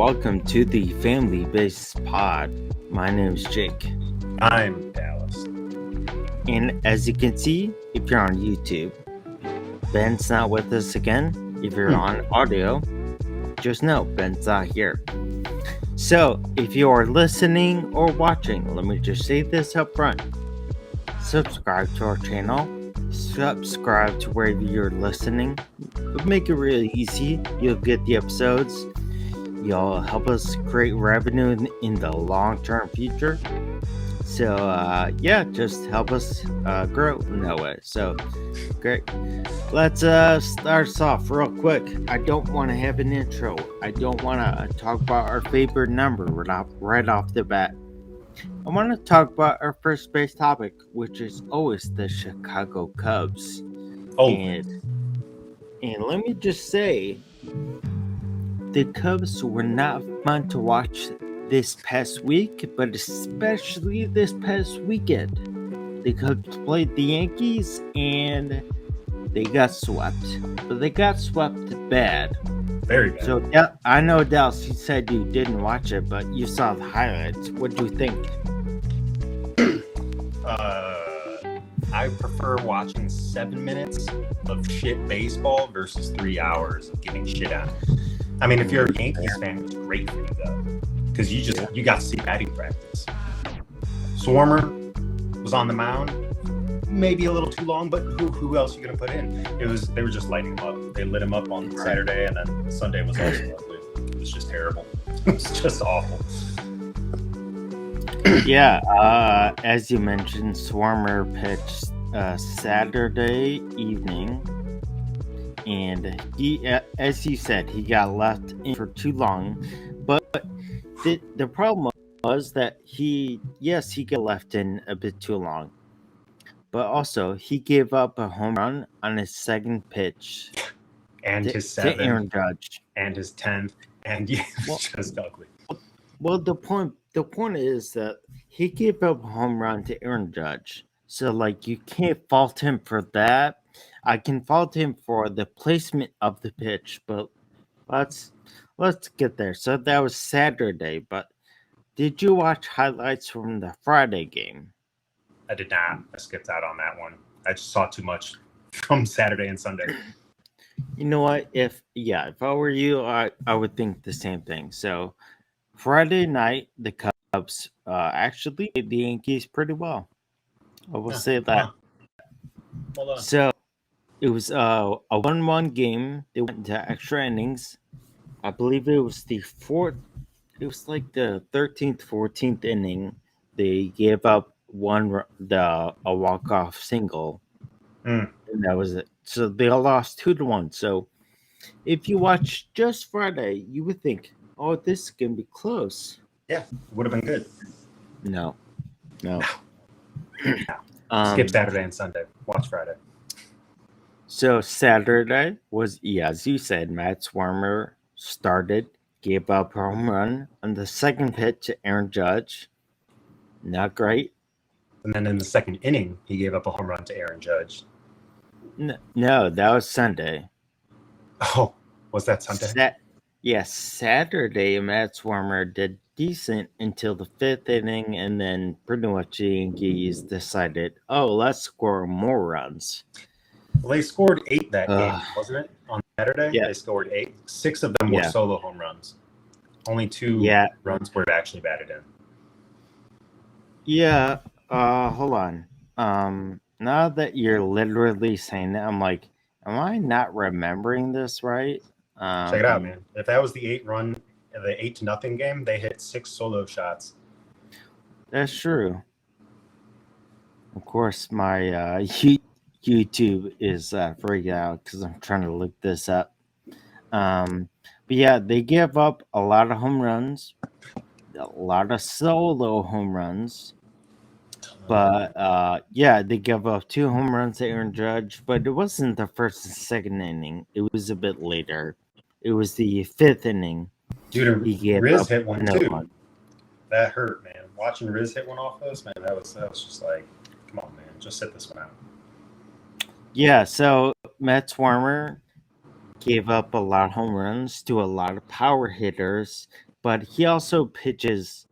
welcome to the Family Based Pod. My name is Jake. I'm Dallas. And as you can see, if you're on YouTube, Ben's not with us again. If you're on audio, just know Ben's not here. So, if you are listening or watching, let me just say this up front. Subscribe to our channel. Subscribe to wherever you're listening. We'll make it really easy. You'll get the episodes. You'll help us create revenue in the long-term future. So, just help us grow in that way. So, great. Let's start us off real quick. I don't want to have an intro. I don't want to talk about our favorite number right off the bat. I want to talk about our first base topic, which is always the Chicago Cubs. Oh, And let me just say, the Cubs were not fun to watch this past week, but especially this past weekend. The Cubs played the Yankees and they got swept. But they got swept bad. very bad. So, yeah, I know, Dallas, you said you didn't watch it, but you saw the highlights. What do you think? I prefer watching 7 minutes of shit baseball versus 3 hours of getting shit out. I mean, if you're a Yankees fan, it's great for you though, because you got to see batting practice. Swarmer was on the mound, maybe a little too long, but who else are you gonna put in? They were just lighting him up. They lit him up on Saturday, and then Sunday was also ugly. It was just terrible. It was just awful. Yeah, as you mentioned, Swarmer pitched Saturday evening, and he, as you said, he got left in for too long. But the problem was that he got left in a bit too long. But also, he gave up a home run on his second pitch, and his to 7th, Aaron Judge, and his 10th, and it's just ugly. Well, the point is that he gave up a home run to Aaron Judge. So, like, you can't fault him for that. I can fault him for the placement of the pitch, but let's get there. So that was Saturday, but did you watch highlights from the Friday game? I did not. I skipped out on that one. I just saw too much from Saturday and Sunday. You know what? If I were you, I would think the same thing. So Friday night, the Cubs actually played the Yankees pretty well. I will say that. Hold on. So it was a 1-1 game. They went into extra innings. I believe it was the fourth. It was like the 13th, 14th inning. They gave up a walk-off single, and that was it. So they all lost 2-1. So if you watch just Friday, you would think, "Oh, this is gonna be close." Yeah, would have been good. No. Skip Saturday and Sunday. Watch Friday. So Saturday was, as you said, Matt Swarmer started, gave up a home run on the second pitch to Aaron Judge. Not great. And then in the second inning, he gave up a home run to Aaron Judge. No, that was Sunday. Oh, was that Sunday? Saturday, Matt Swarmer did decent until the 5th inning, and then pretty much the Yankees decided, let's score more runs. Well, they scored 8 that game, wasn't it? On Saturday, They scored 8. 6 of them were solo home runs. Only 2 runs were actually batted in. Yeah, hold on. Now that you're literally saying that, I'm like, am I not remembering this right? Check it out, man. If that was the 8-0 game, they hit 6 solo shots. That's true. Of course, my YouTube is freaking out because I'm trying to look this up. But yeah, they gave up a lot of home runs, a lot of solo home runs. But they gave up 2 home runs to Aaron Judge, but it wasn't the first and second inning. It was a bit later. It was the 5th inning. Dude, Riz hit one too. That hurt, man. Watching Riz hit one off those, man, that was just like, come on, man, just sit this one out. Yeah, so Matt Swarmer gave up a lot of home runs to a lot of power hitters but he also pitches.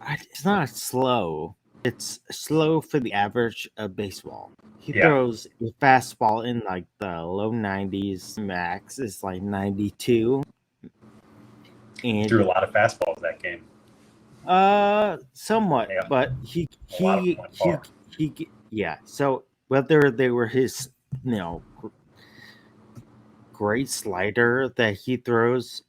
It's not slow. It's slow for the average of baseball. He Yeah, throws a fastball in like the low 90s. Max is like 92, he threw a and lot of fastballs that game. somewhat, Yeah, but a lot of them went far. yeah. So whether they were his, you know, great slider that he throws,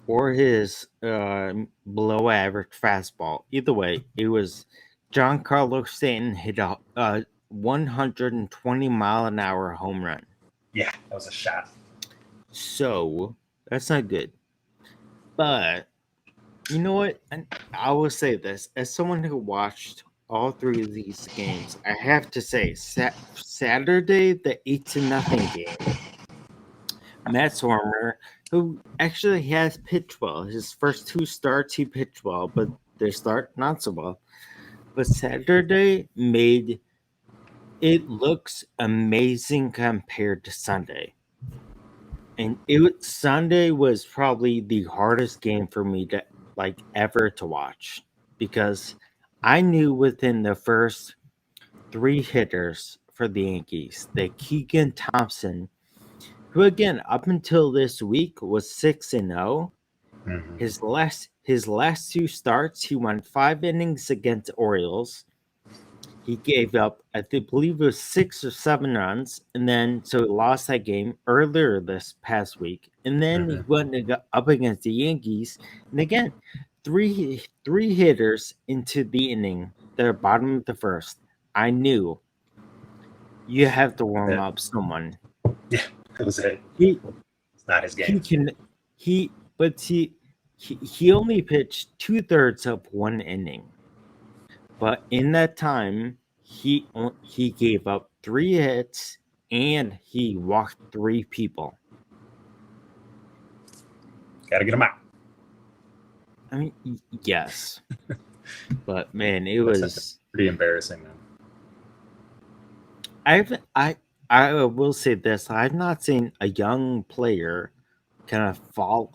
or his below average fastball. Either way, it was Giancarlo Stanton hit a 120-mile-an-hour home run. Yeah, that was a shot. So that's not good. But you know what? And I will say this: as someone who watched all three of these games, I have to say, Saturday the 8-0 game, Matt Swarmer, who actually has pitched well. His first two starts, he pitched well, but their start, not so well. But Saturday made it looks amazing compared to Sunday. And Sunday was probably the hardest game for me to like ever to watch because I knew within the first three hitters for the Yankees that Keegan Thompson, who again up until this week was 6-0. Mm-hmm. His last two starts, he won 5 innings against Orioles. He gave up, believe it was 6 or 7 runs, and then so he lost that game earlier this past week. And then he Mm-hmm. went up against the Yankees, and again, three hitters into the inning, the bottom of the first. I knew you have to warm Yeah. up someone. Yeah, that was it. He It's not his he game. can but he only pitched 2/3 of one inning, but in that time he gave up 3 hits and he walked 3 people. Got to get him out. I mean, yes, but man, it That's was. pretty embarrassing, man. I will say this: I've not seen a young player kind of fall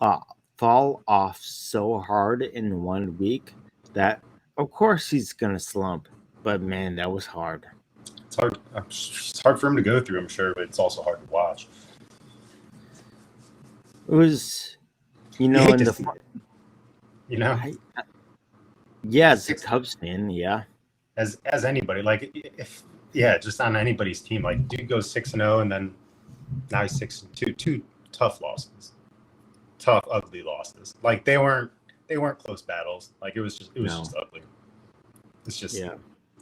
off so hard in 1 week that of course he's gonna slump. But man, that was hard. It's hard. It's hard for him to go through, I'm sure, but it's also hard to watch. It was, You in hate to the see it, you know, yeah, as a Cubs fan, yeah, as anybody, like if just on anybody's team, like dude goes 6-0, and then now he's 6-2. Two tough losses, tough, ugly losses. Like they weren't close battles. Like it was just No. just ugly. It's just yeah.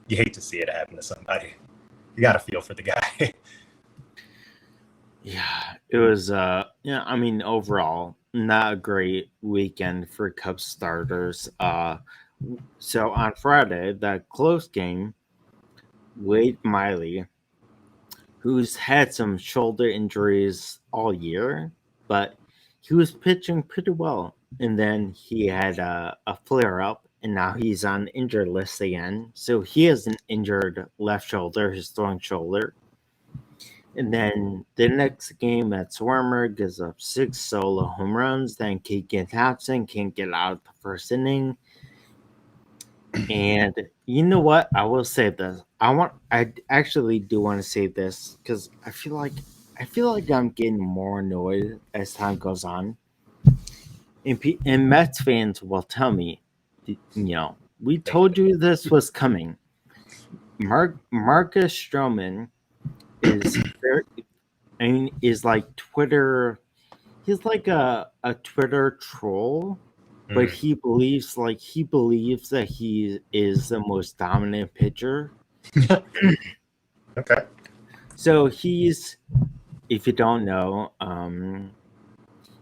you hate to see it happen to somebody. You got to feel for the guy. Yeah, it was. I mean, overall, not a great weekend for Cubs starters. So on Friday, that close game, Wade Miley, who's had some shoulder injuries all year, but he was pitching pretty well, and then he had a flare up, and now he's on injured list again. So he has an injured left shoulder, his throwing shoulder. And then the next game at Swarmer gives up 6 solo home runs. Then Keegan Thompson can't get out of the first inning. And you know what? I will say this. I actually do want to say this because I feel like I'm getting more annoyed as time goes on. And Mets fans will tell me, we told you this was coming. Marcus Stroman is very, is like Twitter. He's like a Twitter troll, but he believes that he is the most dominant pitcher. Okay. So if you don't know,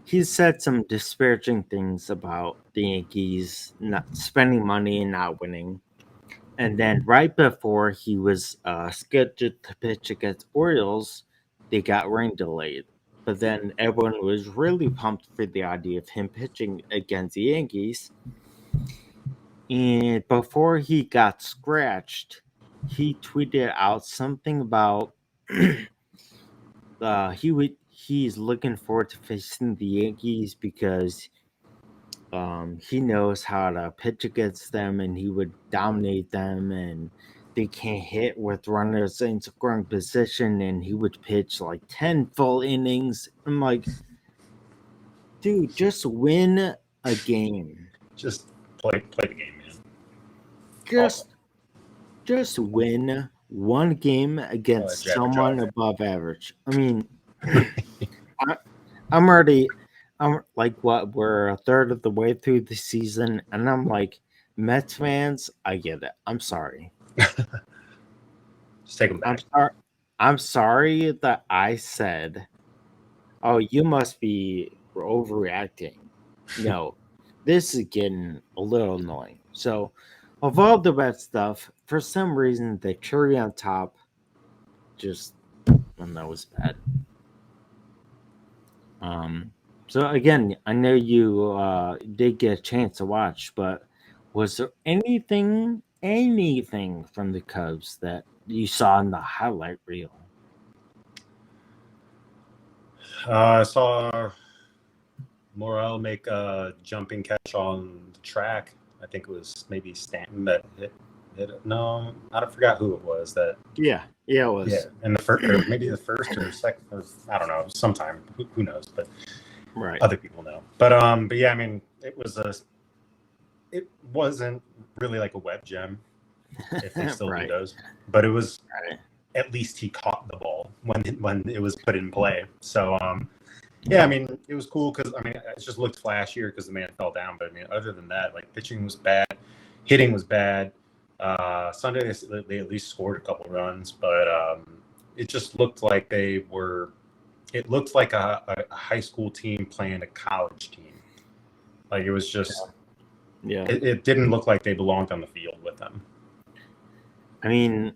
he's said some disparaging things about the Yankees not spending money and not winning. And then right before he was scheduled to pitch against Orioles, they got rain delayed. But then everyone was really pumped for the idea of him pitching against the Yankees. And before he got scratched, he tweeted out something about he's looking forward to facing the Yankees because he knows how to pitch against them, and he would dominate them, and they can't hit with runners in scoring position, and he would pitch like 10 full innings. I'm like, dude, just win a game. Just play the game, man. Just just win one game against Jabber someone jaw. above average. I mean, I'm already, I'm like, what? We're a third of the way through the season, and I'm like, Mets fans, I get it. I'm sorry. Just take them I'm back. sorry. I'm sorry that I said, "Oh, you must be overreacting." No, this is getting a little annoying. So, of all the bad stuff, for some reason, the cherry on top just, when that was bad. So again, I know you did get a chance to watch, but was there anything from the Cubs that you saw in the highlight reel? I saw Morel make a jumping catch on the track. I think it was maybe Stanton that hit it. No, I forgot who it was that. Yeah, it was. Yeah, in the first, or maybe the first or second, or I don't know, sometime. Who knows? But Right. other people know. But yeah, I mean, it wasn't really like a web gem, if they still Right. do those. But it was Right. at least he caught the ball when it was put in play. So yeah, I mean, it was cool because I mean, it just looked flashier because the man fell down. But I mean, other than that, like pitching was bad, hitting was bad. Sunday they at least scored a couple runs, but it just looked like they were. It looked like a high school team playing a college team. Like it was just. Yeah. It didn't look like they belonged on the field with them. I mean,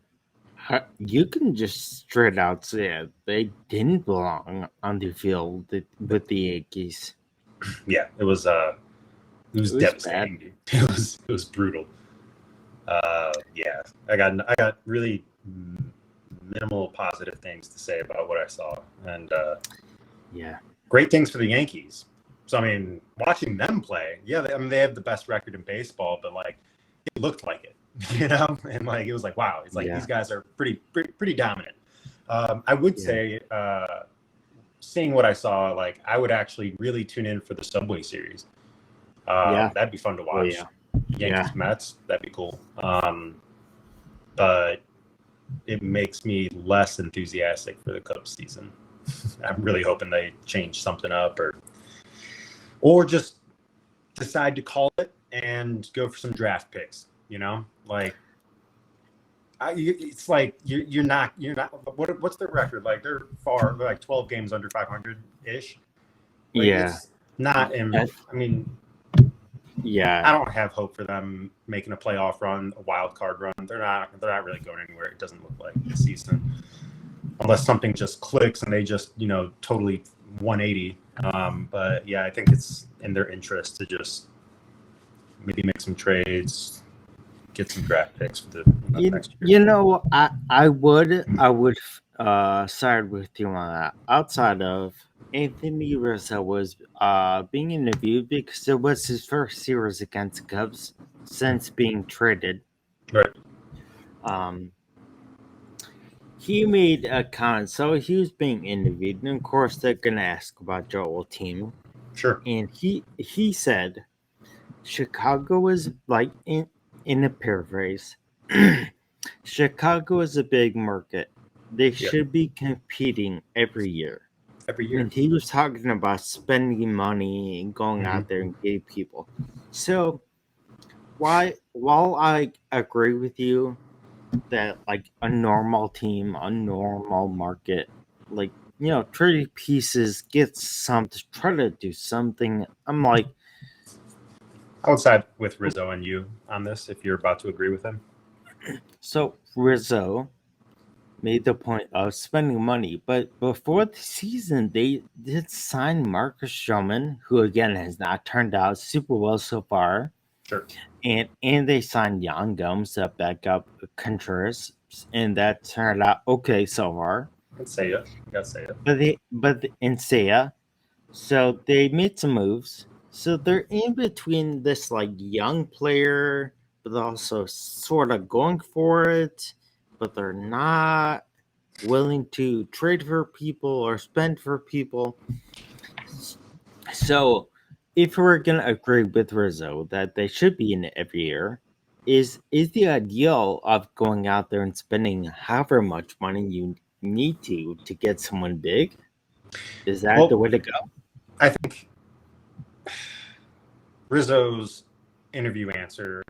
you can just straight out say it. They didn't belong on the field with the Yankees. Yeah, it was devastating. Dude. It was brutal. Yeah, I got really minimal positive things to say about what I saw, and Yeah. great things for the Yankees. So I mean, watching them play, yeah, they have the best record in baseball, but like it looked like it, and like it was like wow, it's like these guys are pretty dominant. I would say, seeing what I saw, like I would actually really tune in for the Subway Series. That'd be fun to watch. Yankees Mets, that'd be cool. But it makes me less enthusiastic for the Cubs season. I'm really hoping they change something up or just decide to call it and go for some draft picks. Like it's like you're not. What's their record? Like they're like 12 games under 500 ish. Like, it's not. I mean. Yeah, I don't have hope for them making a playoff run, a wild card run. They're not really going anywhere. It doesn't look like this season, unless something just clicks and they just totally 180. But yeah, I think it's in their interest to just maybe make some trades, get some draft picks for the next year. I would side with you on that. Outside of Anthony Rizzo was being interviewed because it was his first series against the Cubs since being traded. Right. He made a comment, so he was being interviewed, and of course they're gonna ask about Joel team. Sure. And he said Chicago is like in a paraphrase. Chicago is a big market. They should be competing every year. Every year. And he was talking about spending money and going out there and getting people. So while I agree with you that like a normal team, a normal market, like trade pieces, get some to try to do something. I'm like, I would side with Rizzo and you on this if you're about to agree with him. So Rizzo made the point of spending money, but before the season, they did sign Marcus Stroman, who again has not turned out super well so far. Sure. And they signed Jan Gomes to back up Contreras, and that turned out okay so far. Let's say it. You gotta say it. but in Seiya, so they made some moves. So they're in between this like young player, but also sort of going for it, but they're not willing to trade for people or spend for people. So if we're gonna agree with Rizzo that they should be in it every year, is the ideal of going out there and spending however much money you need to get someone big? Is that the Well, way to go? I think Rizzo's interview answer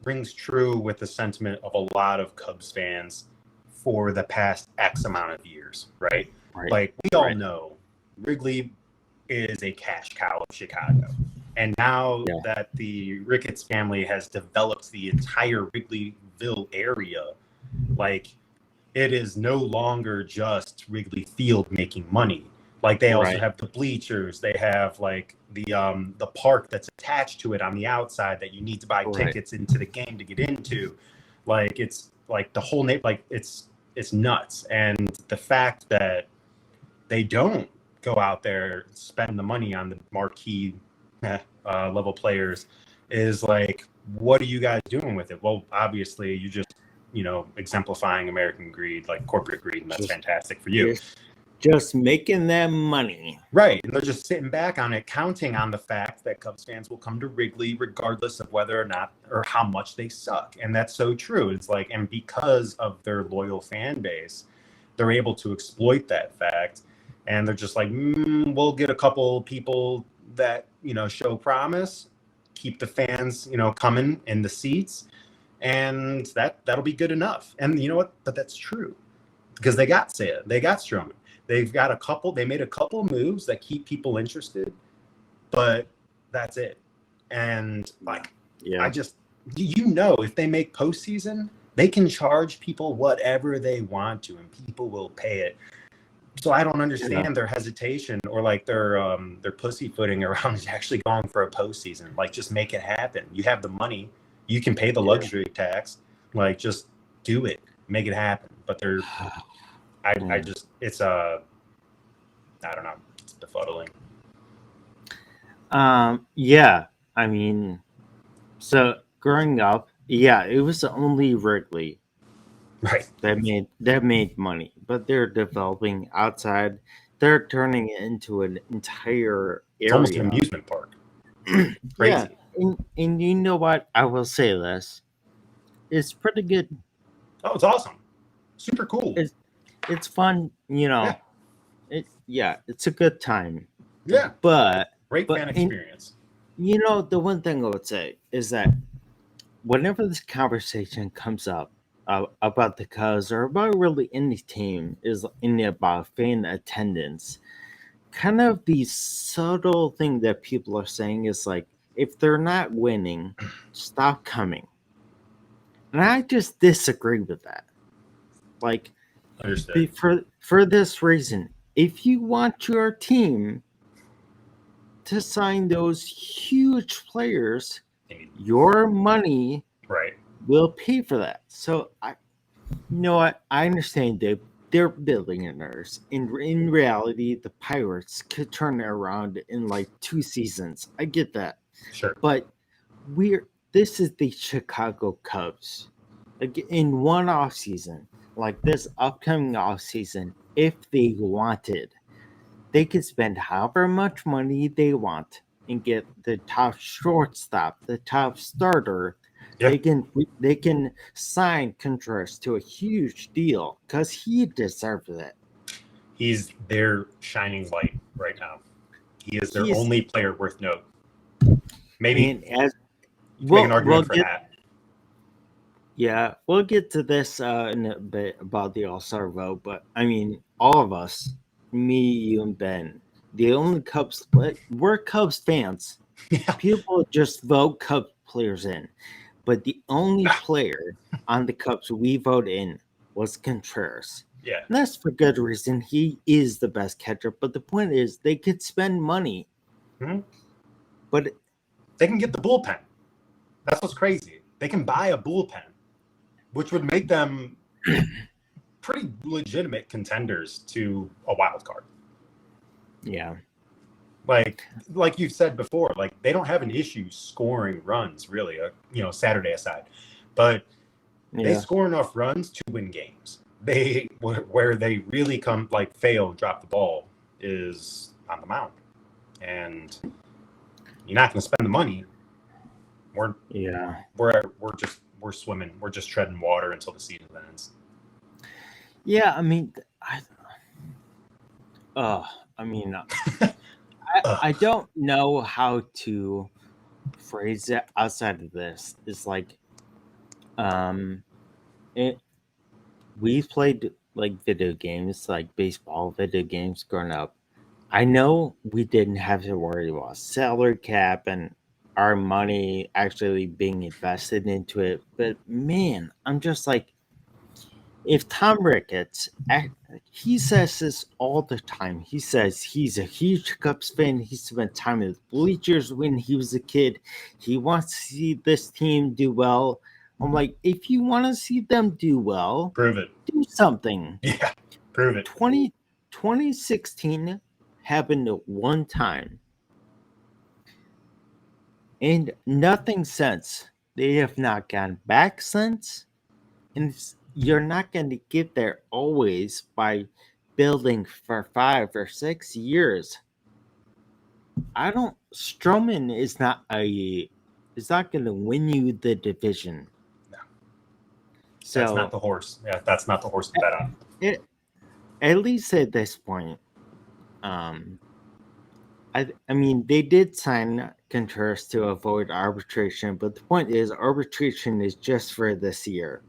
rings true with the sentiment of a lot of Cubs fans for the past X amount of years, right? Right. Like, we all Right. know Wrigley is a cash cow of Chicago. And now Yeah. that the Ricketts family has developed the entire Wrigleyville area, like, it is no longer just Wrigley Field making money. Like, they also Right. have the bleachers, they have like the park that's attached to it on the outside that you need to buy Right. tickets into the game to get into. Like, it's like the whole like it's nuts. And the fact that they don't go out there spend the money on the marquee level players is like, what are you guys doing with it? Well, obviously you just, exemplifying American greed, like corporate greed, and that's Just- fantastic for you. Just making them money. Right. And they're just sitting back on it, counting on the fact that Cubs fans will come to Wrigley regardless of whether or not or how much they suck. And that's so true. It's like, and because of their loyal fan base, they're able to exploit that fact. And they're just like, we'll get a couple people that, show promise, keep the fans, coming in the seats. And that'll be good enough. And you know what? But that's true because they got Seiya, they got Stroman. They've got they made a couple moves that keep people interested, but that's it. And like, Yeah. if they make postseason, they can charge people whatever they want to, and people will pay it. So I don't understand their hesitation or like their pussyfooting around actually going for a postseason. Like, just make it happen. You have the money, you can pay the luxury tax. Like, just do it, make it happen. But they're I just, it's I don't know, it's befuddling. Yeah. I mean, so growing up, yeah, it was only Wrigley Right. that made money, but they're developing outside. They're turning it into an entire area. It's almost an amusement park. Crazy. Yeah, and you know what? I will say this: it's pretty good. Oh, it's awesome. Super cool. It's fun, Yeah. It's a good time. Yeah. But Great fan experience. The one thing I would say is that whenever this conversation comes up about the Cubs or about really any team is about fan attendance, kind of the subtle thing that people are saying is like, if they're not winning, stop coming. And I just disagree with that. Like, Understood. for this reason, if you want your team to sign those huge players, your money will pay for that. So you know what? I understand they're billionaires. In reality, the Pirates could turn it around in like 2 seasons. I get that. Sure. But this is the Chicago Cubs. Like, in one off season, like this upcoming off season, if they wanted, they could spend however much money they want and get the top shortstop, the top starter. Yeah. They can sign Contreras to a huge deal because he deserves it. He's their shining light right now. He is their only player worth note. Maybe make an argument for that. Yeah, we'll get to this in a bit about the All-Star vote, but I mean, all of us, me, you, and Ben, the only Cubs, we're Cubs fans. Yeah. People just vote Cubs players in, but the only player on the Cubs we vote in was Contreras. Yeah. And that's for good reason. He is the best catcher, but the point is they could spend money. Mm-hmm. But they can get the bullpen. That's what's crazy. They can buy a bullpen, which would make them pretty legitimate contenders to a wild card. Yeah. Like you've said before, like they don't have an issue scoring runs, really, Saturday aside. But they score enough runs to win games. Where they really fail and drop the ball is on the mound. And you're not going to spend the money. We're swimming. We're just treading water until the season ends. Yeah, I mean, I don't know how to phrase it outside of this. It's like, we played like video games, like baseball video games growing up. I know we didn't have to worry about salary cap and our money actually being invested into it, but man, I'm just like, if Tom Ricketts, he says this all the time. He says he's a huge Cubs fan. He spent time in the bleachers when he was a kid. He wants to see this team do well. I'm like, if you want to see them do well, prove it. Do something. Yeah, prove it. 2016 happened one time. And nothing since. They have not gone back since. And you're not going to get there always by building for 5 or 6 years. Stroman is not going to win you the division. No. So that's not the horse. Yeah, that's not the horse to bet on. At least at this point, I mean, they did sign Contreras to avoid arbitration, but the point is, arbitration is just for this year.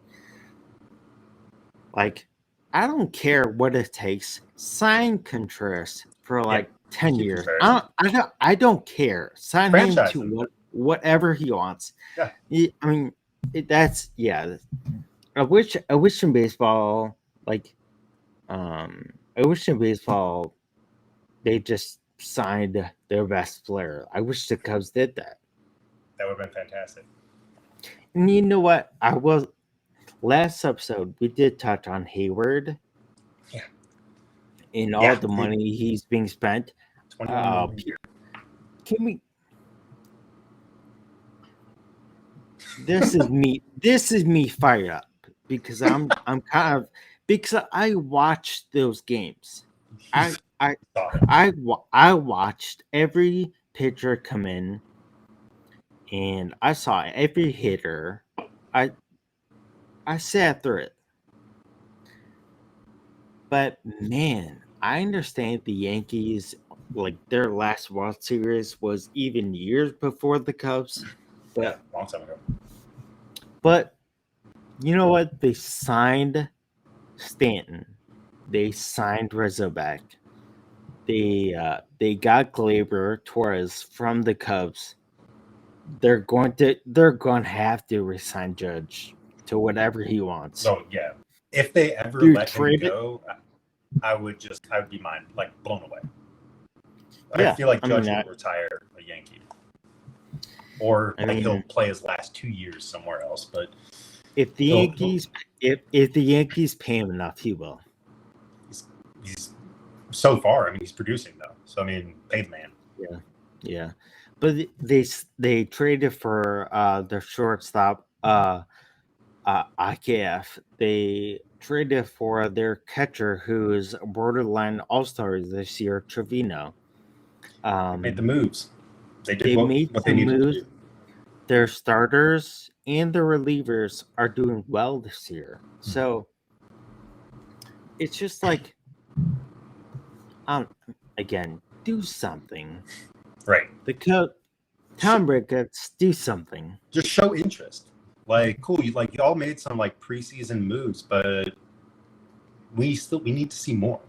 Like, I don't care what it takes. Sign Contreras for 10 years. I don't care. Sign him to whatever he wants. Yeah. I mean, I wish in baseball, they just signed their best player. I wish the Cubs did that. That would have been fantastic. And you know what? Last episode we did touch on Hayward. Yeah. And all the money he's being spent. Can we? This is me fired up because I'm kind of, because I watched those games. I watched every pitcher come in, and I saw every hitter. I sat through it. But man, I understand the Yankees, like their last World Series was even years before the Cubs. But long time ago. But you know what? They signed Stanton. They signed Rizzo back. They got Gleyber Torres from the Cubs. They're going to have to resign Judge to whatever he wants. So yeah, if they ever let him go, I would be blown away. I feel like Judge will retire a Yankee, or he'll play his last 2 years somewhere else. But if the Yankees pay him enough, he will. He's so far. I mean, he's producing though. So I mean, pay the man. Yeah. But they traded for their shortstop, IKF. They traded for their catcher, who is a borderline all-star this year, Trevino. They made the moves. They did what they needed to do. Their starters and their relievers are doing well this year. So it's just like, again, do something. Right. Tom Ricketts, do something. Just show interest. Cool. Y'all made some preseason moves, but we need to see more.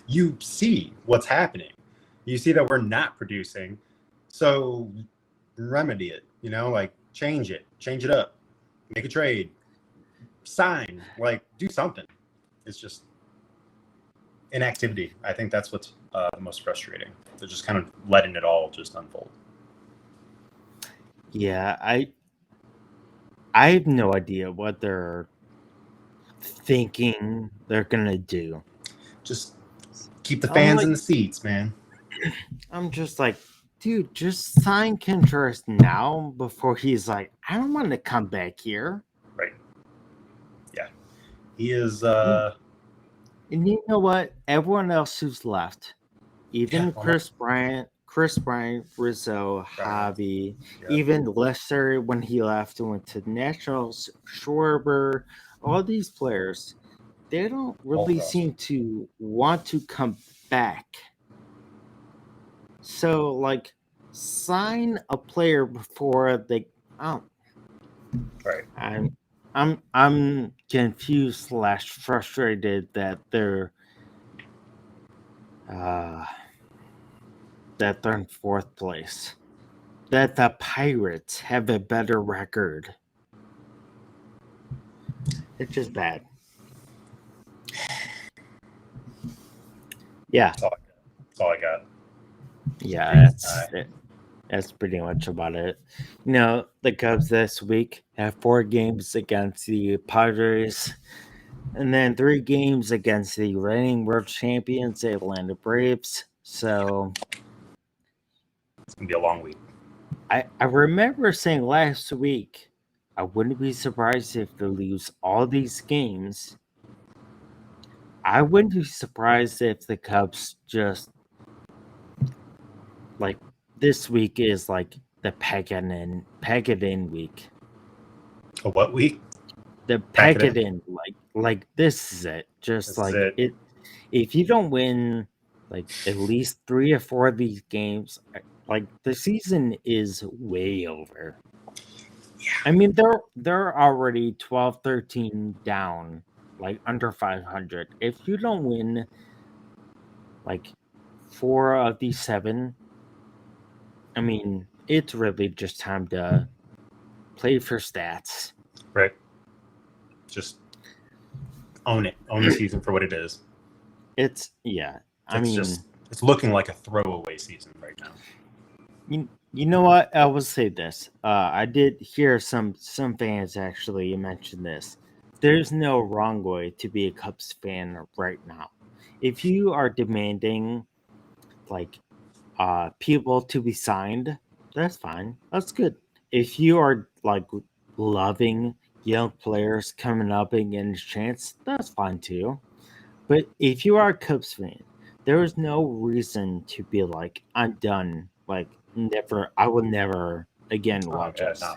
You see what's happening. You see that we're not producing, so remedy it. Change it up, make a trade, sign, do something. It's just inactivity. I think that's what's the most frustrating. They're just kind of letting it all just unfold. Yeah, I have no idea what their thinking they're gonna do? Just keep the I'm fans like, in the seats, man. I'm just like, dude, just sign Contreras now before he's like, I don't want to come back here. Right. Yeah. He is. And you know what? Everyone else who's left, even Chris Bryant, Rizzo, Bryant. Javi, Yeah. even Lester when he left and went to the Nationals, Schwarber, all these players, they don't really seem to want to come back. So, like, sign a player before they. Oh, Right. I'm confused / frustrated that they're in fourth place. That the Pirates have a better record. It's just bad. Yeah. That's all I got. Yeah, that's pretty much about it. You know, the Cubs this week have 4 games against the Padres, and then 3 games against the reigning world champions, the Atlanta Braves. So It's gonna be a long week. I remember saying last week I wouldn't be surprised if they lose all these games. I wouldn't be surprised if the Cubs just like this week is like the peg it in week. A what week? The Pack peg it it in. in, like this is it. Just This like is it. if you don't win like at least 3 or 4 of these games, like the season is way over. Yeah. I mean, they're already 12-13 down, like under 500. If you don't win like 4 of these 7, I mean, it's really just time to play for stats. Right. Just own it. Own the season for what it is. It's it's looking like a throwaway season right now. You know what? I will say this. I did hear some fans actually mention this. There's no wrong way to be a Cubs fan right now. If you are demanding like people to be signed, that's fine. That's good. If you are like loving young players coming up and getting a chance, that's fine too. But if you are a Cubs fan, there is no reason to be like, I'm done. Like, never, I will never again watch us. No.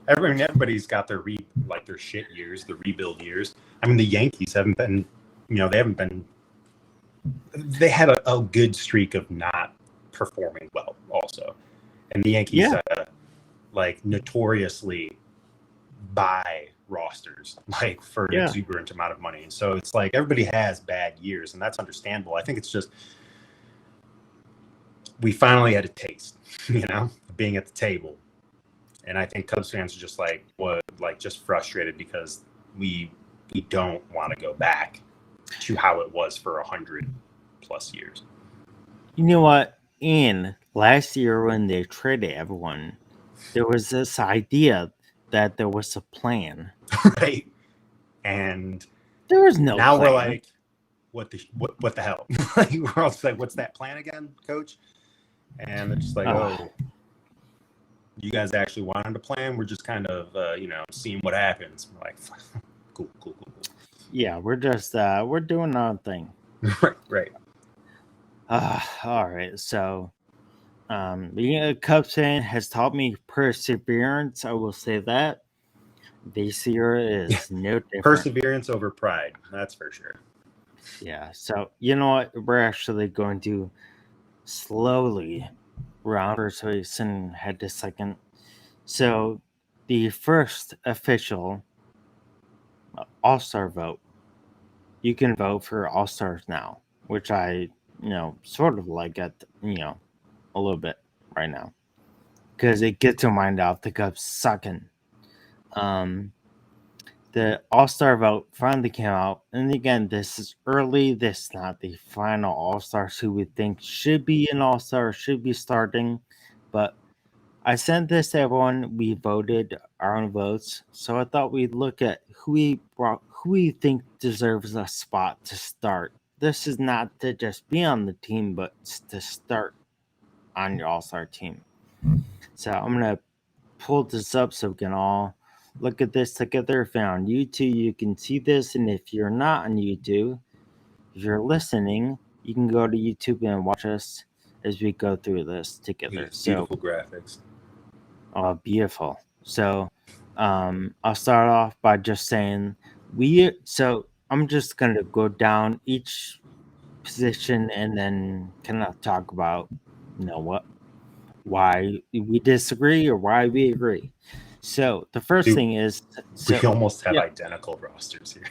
Everybody's got their their shit years, the rebuild years. I mean, the Yankees haven't been, they had a good streak of not performing well also. And the Yankees, like notoriously buy rosters like for an exuberant amount of money. And so it's like everybody has bad years, and that's understandable. I think it's just we finally had a taste, being at the table. And I think Cubs fans are just just frustrated because we don't want to go back to how it was for 100+ years. You know what? In last year when they traded everyone, there was this idea that there was a plan. Right. And there was no now plan. We're like, what the hell? We're all like, what's that plan again, coach? And they're just like, oh, you guys actually wanted a plan? We're just kind of seeing what happens. We're like, cool. Yeah, we're just we're doing our own thing. Right. All right. So being a Cubs fan has taught me perseverance. I will say that. This year is no different. Perseverance over pride. That's for sure. Yeah. So, you know what? We're actually going to slowly round our choice and head to second. So, the first official All-Star vote. You can vote for All-Stars now, which I, sort of like a little bit right now. Because it gets your mind off the Cubs sucking. The All-Star vote finally came out, and again, this is early. This is not the final All-Stars who we think should be an All-Star, should be starting. But I sent this to everyone. We voted our own votes, so I thought we'd look at who who you think deserves a spot to start. This is not to just be on the team, but to start on your all-star team. So I'm gonna pull this up so we can all look at this together. If you're on YouTube, you can see this, and if you're not on YouTube, if you're listening, you can go to YouTube and watch us as we go through this together. These beautiful graphics. Oh, beautiful. So I'll start off by just saying so I'm just gonna go down each position and then kind of talk about why we disagree or why we agree. So the first Dude, thing is we almost have identical rosters here.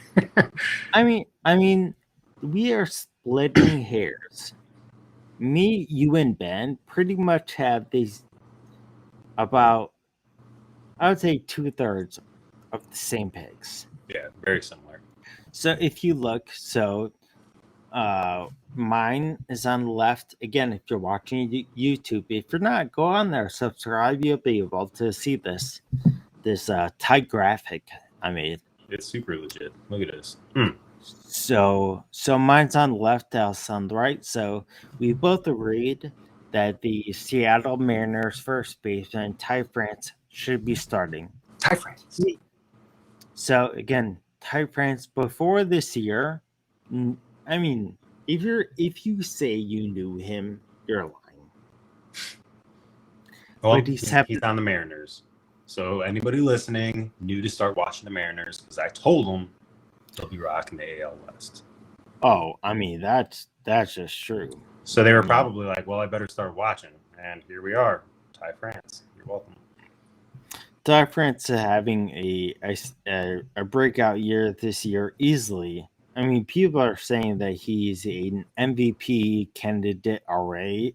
I mean we are splitting hairs. Me, you, and Ben pretty much have these about, I would say, 2/3 of the same picks. Yeah, very similar. So if you look, mine is on the left. Again, if you're watching YouTube, if you're not, go on there, subscribe. You'll be able to see this tight graphic I made. It's super legit. Look at this. So mine's on the left, else on the right. So we both agreed that the Seattle Mariners first baseman Ty France should be starting. Ty France. So again, Ty France before this year. I mean, if you say you knew him, you're lying. Well, he's on the Mariners. So anybody listening knew to start watching the Mariners because I told them they'll be rocking the AL West. Oh, I mean that's just true. So they were probably like, "Well, I better start watching," and here we are. Ty France, you're welcome. Ty France is having a breakout year this year easily. I mean, people are saying that he's an MVP candidate already.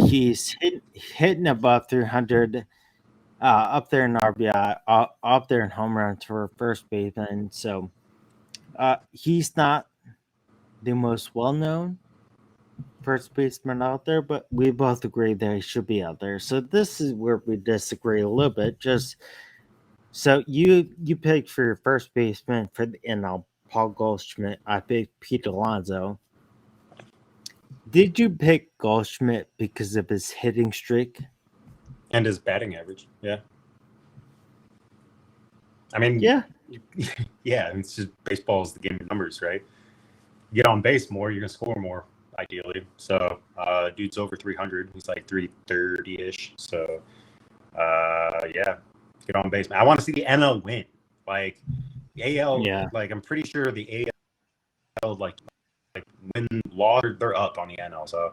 He's hitting above 300, up there in RBI, up there in home runs for first baseman. So he's not the most well-known first baseman out there, but we both agree that he should be out there. So this is where we disagree a little bit. Just so you picked for your first baseman for the NL, Paul Goldschmidt. I picked Pete Alonso. Did you pick Goldschmidt because of his hitting streak and his batting average? Yeah. I mean, yeah. It's just baseball is the game of numbers, right? You get on base more, you're gonna score more, ideally. So, dude's over 300. He's like 330-ish. So, get on base. I want to see the NL win. Like AL, like I'm pretty sure the AL like win loss, they're up on the NL. So,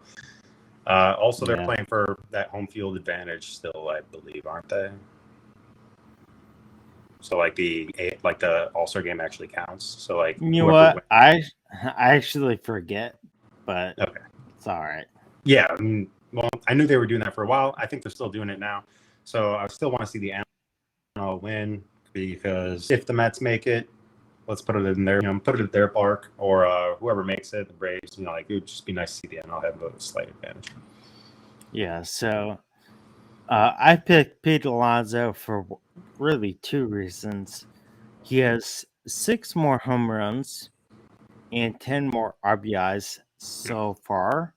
also they're playing for that home field advantage still, I believe, aren't they? So like the All-Star game actually counts. So like you know what? I actually forget, but okay, it's all right. Yeah, I mean, well, I knew they were doing that for a while. I think they're still doing it now. So I still want to see the NL win because if the Mets make it, let's put it in there. Put it at their park, or whoever makes it, the Braves. It would just be nice to see the NL have a slight advantage. Yeah. So I picked Pete Alonso for really two reasons. He has 6 more home runs and 10 more RBIs so far,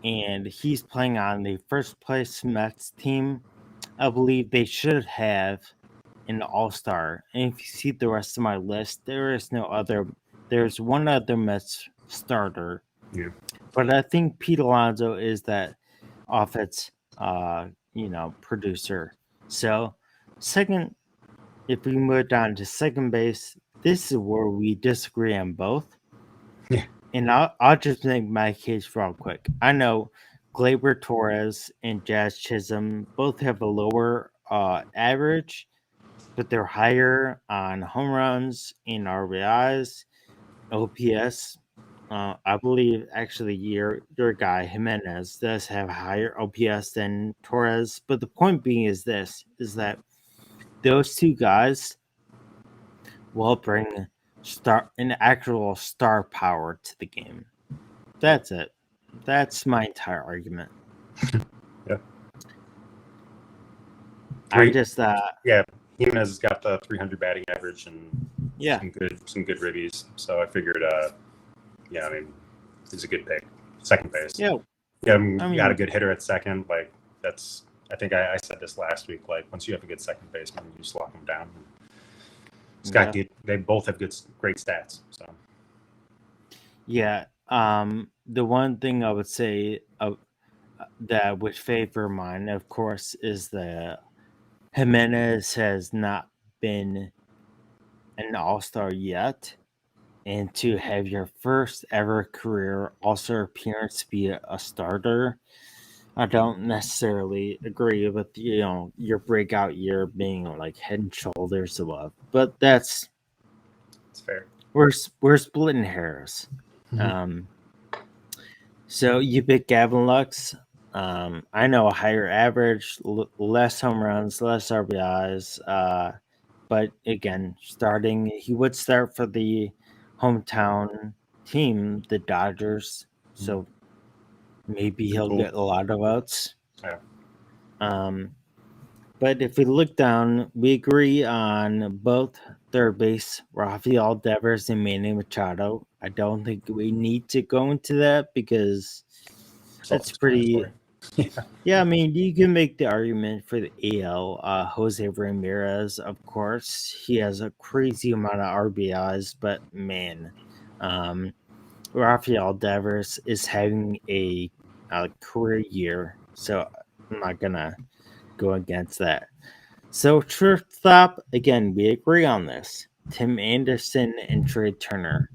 and he's playing on the first place Mets team. I believe they should have an all-star. And if you see the rest of my list, there's one other Mets starter. Yeah. But I think Pete Alonso is that offense producer. So second, if we move down to second base, this is where we disagree on both. Yeah. And I'll just make my case real quick. I know Gleyber Torres and Jazz Chisholm both have a lower average, but they're higher on home runs and RBIs, OPS. I believe actually your guy Jimenez does have higher OPS than Torres. But the point being is that those two guys will bring an actual star power to the game. That's it. That's my entire argument. Yeah. I just he Jimenez has got the 300 batting average and Yeah. some good ribbies. So I figured, I mean, he's a good pick. Second base. Yeah. Got a good hitter at second. Like that's. I think I said this last week. Like once you have a good second baseman, you just lock him down. They both have great stats. So. Yeah. The one thing I would say that would favor mine, of course, is the Jimenez has not been an all-star yet, and to have your first ever career all-star appearance be a starter, I don't necessarily agree with your breakout year being like head and shoulders above, but that's fair. We're splitting hairs. Mm-hmm. So you pick Gavin Lux. I know a higher average, less home runs, less RBIs. But again, he would start for the hometown team, the Dodgers. So maybe he'll get a lot of votes. Yeah. But if we look down, we agree on both third base, Rafael Devers and Manny Machado. I don't think we need to go into that because that's pretty. Yeah, I mean, you can make the argument for the AL. Jose Ramirez, of course, he has a crazy amount of RBIs, but man, Rafael Devers is having a career year, so I'm not gonna go against that. So shortstop, again, we agree on this. Tim Anderson and Trey Turner.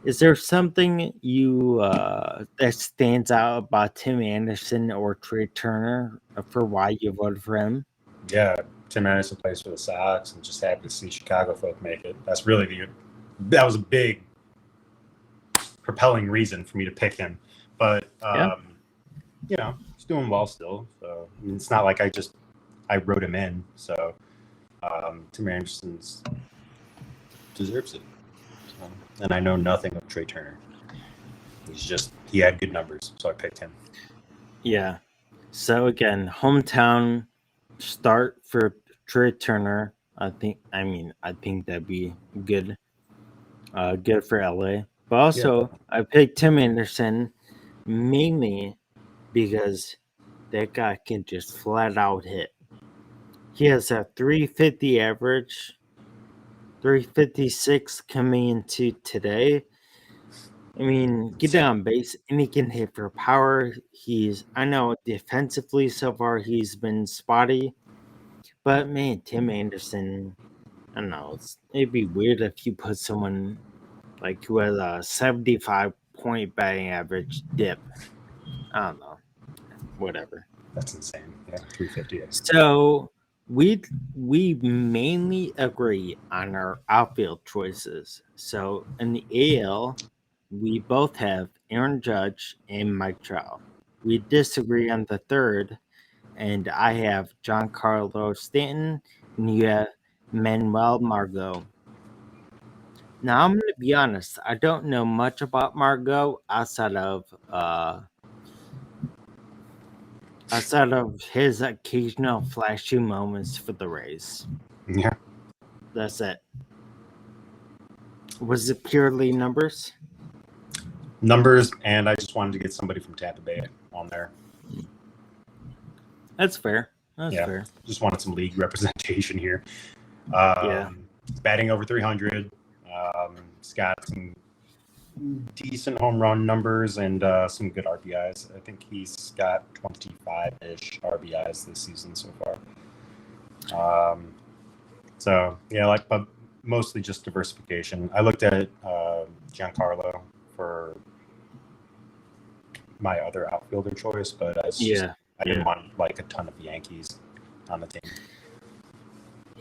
Is there something that stands out about Tim Anderson or Trey Turner for why you voted for him? Yeah, Tim Anderson plays for the Sox, and just happy to see Chicago folk make it. That was a big propelling reason for me to pick him. But he's doing well still. So I mean, it's not like I wrote him in. So Tim Anderson deserves it. So, and I know nothing of Trey Turner. He had good numbers, so I picked him. Yeah. So again, hometown start for Trey Turner. I think that'd be good. Good for LA. But also, I picked Tim Anderson mainly because that guy can just flat out hit. He has a 350 average, 356 coming into today. I mean, get down base, and he can hit for power. I know defensively so far he's been spotty, but man, Tim Anderson, I don't know. It'd be weird if you put someone like who has a 75-point batting average dip. I don't know. Whatever. That's insane. Yeah, 350. So we mainly agree on our outfield choices. So in the AL, we both have Aaron Judge and Mike Trout. We disagree on the third, and I have Giancarlo Stanton, and you have Manuel Margot. Now, I'm going to be honest. I don't know much about Margot outside of his occasional flashy moments for the Rays. Yeah. That's it. Was it purely numbers? Numbers, and I just wanted to get somebody from Tampa Bay on there. That's fair. That's fair. Just wanted some league representation here. Batting over 300. He's got some decent home run numbers and some good RBIs. I think he's got 25-ish RBIs this season so far. But mostly just diversification. I looked at Giancarlo for my other outfielder choice, but I didn't want like a ton of Yankees on the team.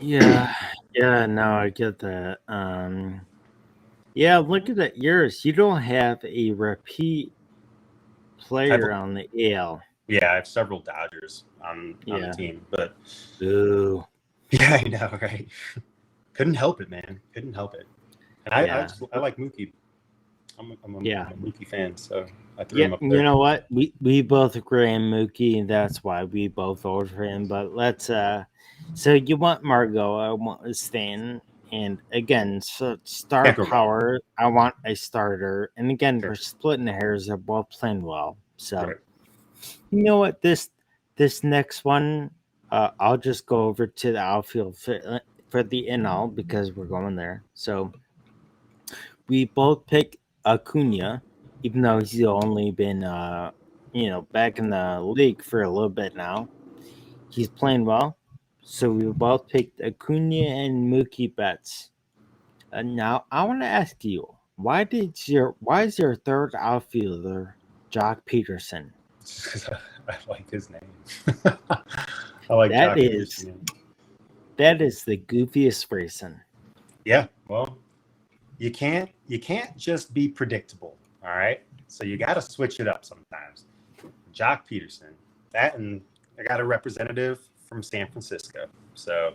Yeah, no, I get that. Look at that yours. You don't have a repeat player on the AL. Yeah, I have several Dodgers on the team, but ooh. Yeah, I know, right? Couldn't help it, man. Couldn't help it. And I like Mookie. I'm a Yeah. Mookie fan, so I threw Yeah, him up you there. know what? We both agree on Mookie, and that's why we both voted for him. But let's so you want Margot, I want Stan, and again, so star Can't go wrong. power, I want a starter. And again, Sure. we're splitting hairs, they're both playing well. So Right. you know what? This next one, I'll just go over to the outfield for the NL because we're going there. So we both picked Acuna, even though he's only been back in the league for a little bit now. He's playing well. So we both picked Acuna and Mookie Betts. Now I want to ask you, why is your third outfielder Jock Peterson? I like his name. I like That Jock is Peterson. that is the goofiest reason. Yeah. Well, you can't just be predictable. All right. So you got to switch it up sometimes. Jock Peterson. That, and I got a representative from San Francisco. So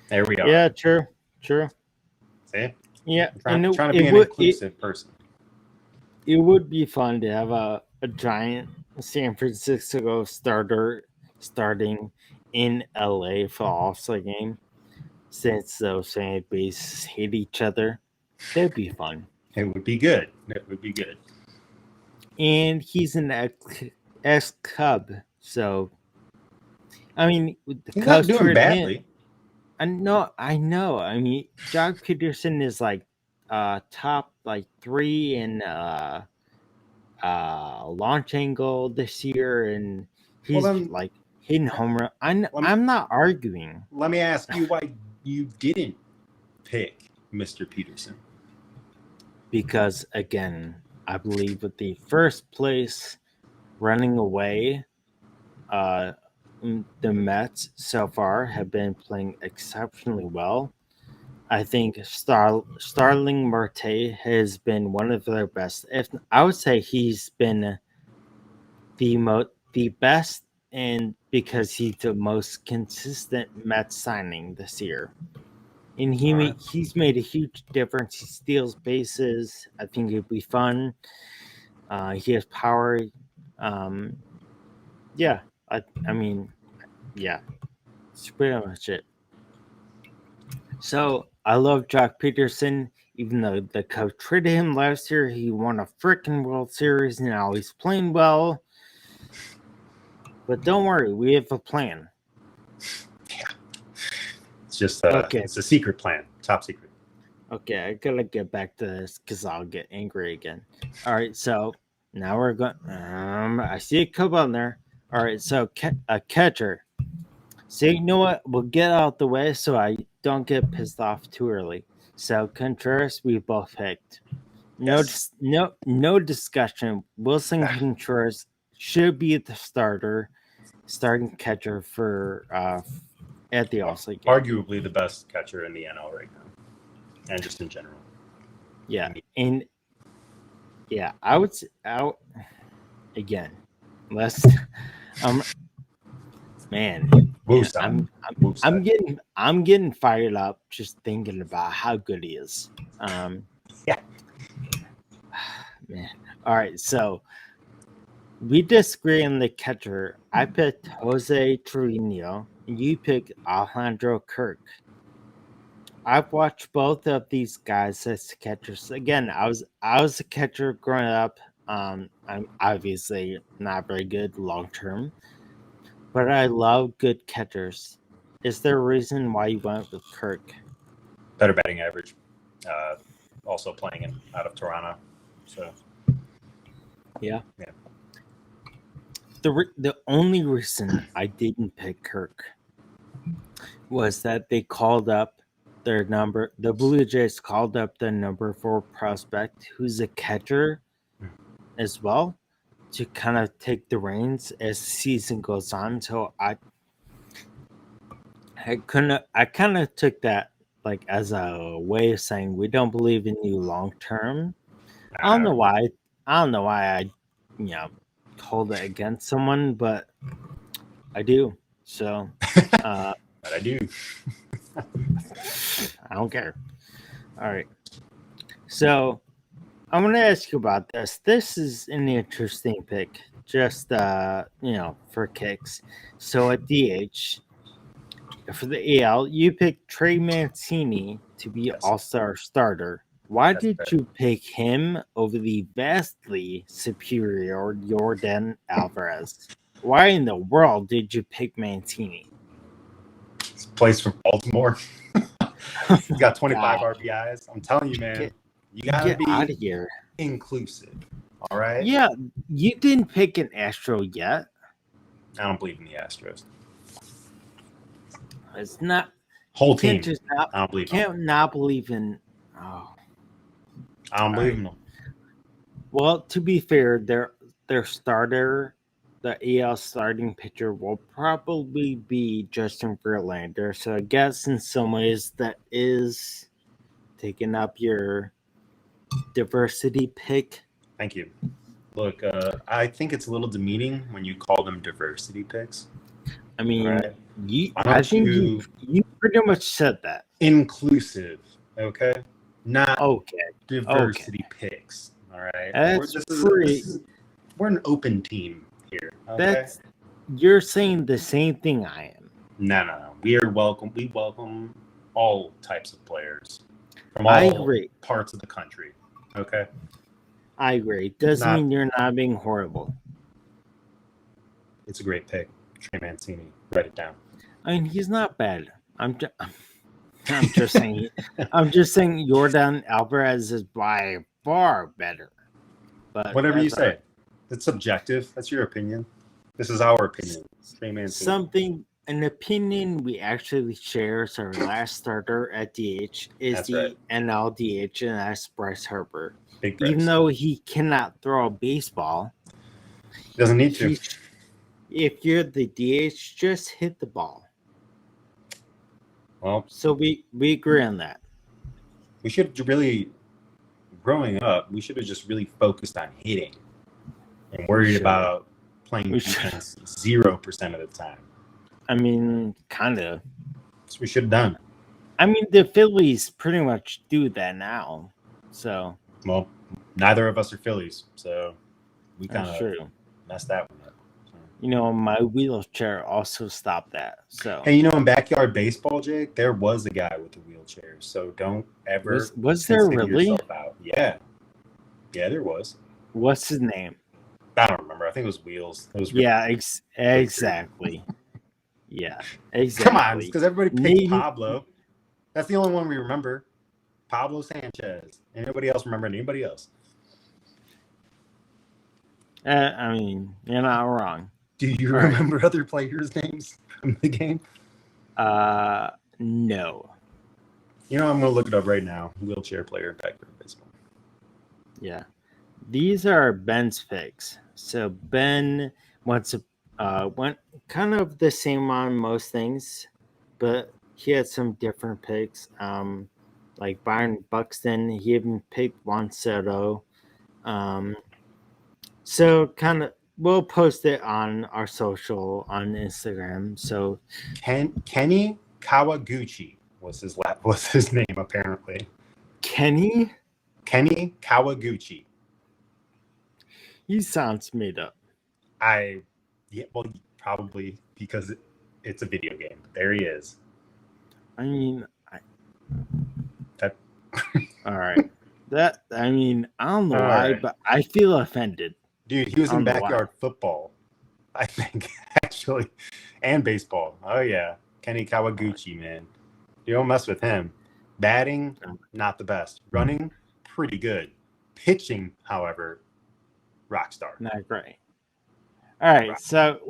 there we are. Yeah, true. See, Yeah, I'm and trying to be an inclusive person. it would be fun to have a giant San Francisco starter starting in LA for the All-Star game, since those fan bases hate each other. That'd be fun. It would be good. It would be good. And he's an ex Cub, so I mean, the He's not Cubs doing traded him. badly. I know. I mean, Jock Peterson is like top like 3 in launch angle this year, and Well, he's then like hitting home run. let me, I'm not arguing let me ask you why you didn't pick Mr. Peterson. because again, I believe with the first place running away, uh, the Mets so far have been playing exceptionally well. I think Starling Marte has been one of their best. If I would say he's been the best, and because he's the most consistent Mets signing this year. And All right. he's made a huge difference. He steals bases. I think it'd be fun. He has power. Um, yeah, I mean, yeah, it's pretty much it. So I love Jock Peterson. Even though the Cubs traded him last year, he won a freaking World Series. Now he's playing well. But don't worry, we have a plan. Yeah. It's just Okay. It's a secret plan, top secret. Okay, I gotta get back to this because I'll get angry again. All right, so now we're going. I see a Cub on there. All right, so a catcher. So you know what? We'll get out the way so I don't get pissed off too early. So Contreras, we both picked. Yes. No discussion. Wilson Contreras should be the starting catcher for at the All-Star game. Arguably the best catcher in the NL right now, and just in general. Yeah, and yeah, I would out again. Less, man, yeah, I'm getting fired up just thinking about how good he is. Yeah. Man. All right, so we disagree on the catcher. I picked Jose Trevino, and you picked Alejandro Kirk. I've watched both of these guys as catchers. Again, I was a catcher growing up. I'm obviously not very good long term, but I love good catchers. Is there a reason why you went with Kirk? Better batting average. Also playing out of Toronto. So yeah. The only reason I didn't pick Kirk was that they called up their number. The Blue Jays called up the number 4 prospect, who's a catcher as well, to kind of take the reins as the season goes on. So I kind of took that like as a way of saying we don't believe in you long term. I don't know why I hold it against someone, but I do. So but I do. I don't care. All right. So I want to ask you about this. This is an interesting pick, just for kicks. So at DH for the AL, you picked Trey Mancini to be Yes, All-Star starter. Why that's did right. you pick him over the vastly superior Jordan Alvarez? Why in the world did you pick Mancini? This plays for Baltimore. Oh He's my got 25 God, RBIs. I'm telling you, man, get you gotta get out be of here! inclusive. All right. Yeah, you didn't pick an Astro yet. I don't believe in the Astros. It's not. Whole You can't team. just not. I don't believe in them. Can't not believe in. Oh, I don't all believe in right. them. Well, to be fair, their starter, the AL starting pitcher, will probably be Justin Verlander. So I guess in some ways that is taking up your diversity pick. Thank you. Look, I think it's a little demeaning when you call them diversity picks. I All mean, right. you. Why I don't think you you pretty much said that. inclusive? Okay. Not Okay. Okay. diversity picks. All right. That's This pretty. is we're an open team here. Okay. That's you're saying the same thing I am. No. We are welcome. We welcome all types of players from I all agree. parts of the country. Okay. I agree. Doesn't Not. mean you're not being horrible. It's a great pick, Trey Mancini. Write it down. I mean, he's not bad. I'm just saying. I'm just saying. Jordan Alvarez is by far better. But Whatever you that's all right. say. It's subjective. That's your opinion. This is our opinion. Trey Mancini. An opinion we actually share. So our last starter at DH is That's the right. NL DH, and that's Bryce Harper. Big Bryce. Even though he cannot throw a baseball, Doesn't need to. if you're the DH, just hit the ball. Well, So we agree on that. we should really, growing up, we should have just really focused on hitting and worried about playing defense 0% of the time. I mean, kind of. That's what we should have done. I mean, the Phillies pretty much do that now. So. Well, neither of us are Phillies, so we kind That's of true. messed that one up. So. My wheelchair also stopped that. So. Hey, in backyard baseball, Jake, there was a guy with a wheelchair, so don't ever was there really? yourself out. Yeah, there was. What's his name? I don't remember. I think it was Wheels. It was exactly. Yeah, exactly. Come on, because everybody picked Pablo. That's the only one we remember. Pablo Sanchez. Anybody else remember anybody else? I mean, you're not wrong. Do you remember other players' names from the game? No. I'm going to look it up right now. Wheelchair player in backyard baseball. Yeah. These are Ben's picks. So Ben went kind of the same on most things, but he had some different picks. Like Byron Buxton, he even picked Juan Soto. So kind of we'll post it on our social on Instagram. So Kenny Kawaguchi was his name apparently. Kenny Kawaguchi. He sounds made up. Probably because it's a video game. There he is. I mean, all right. I don't know why, but I feel offended. Dude, he was in backyard football, I think, actually, and baseball. Oh, yeah. Kenny Kawaguchi, man. You don't mess with him. Batting, not the best. Running, pretty good. Pitching, however, rock star. Not great. All right, so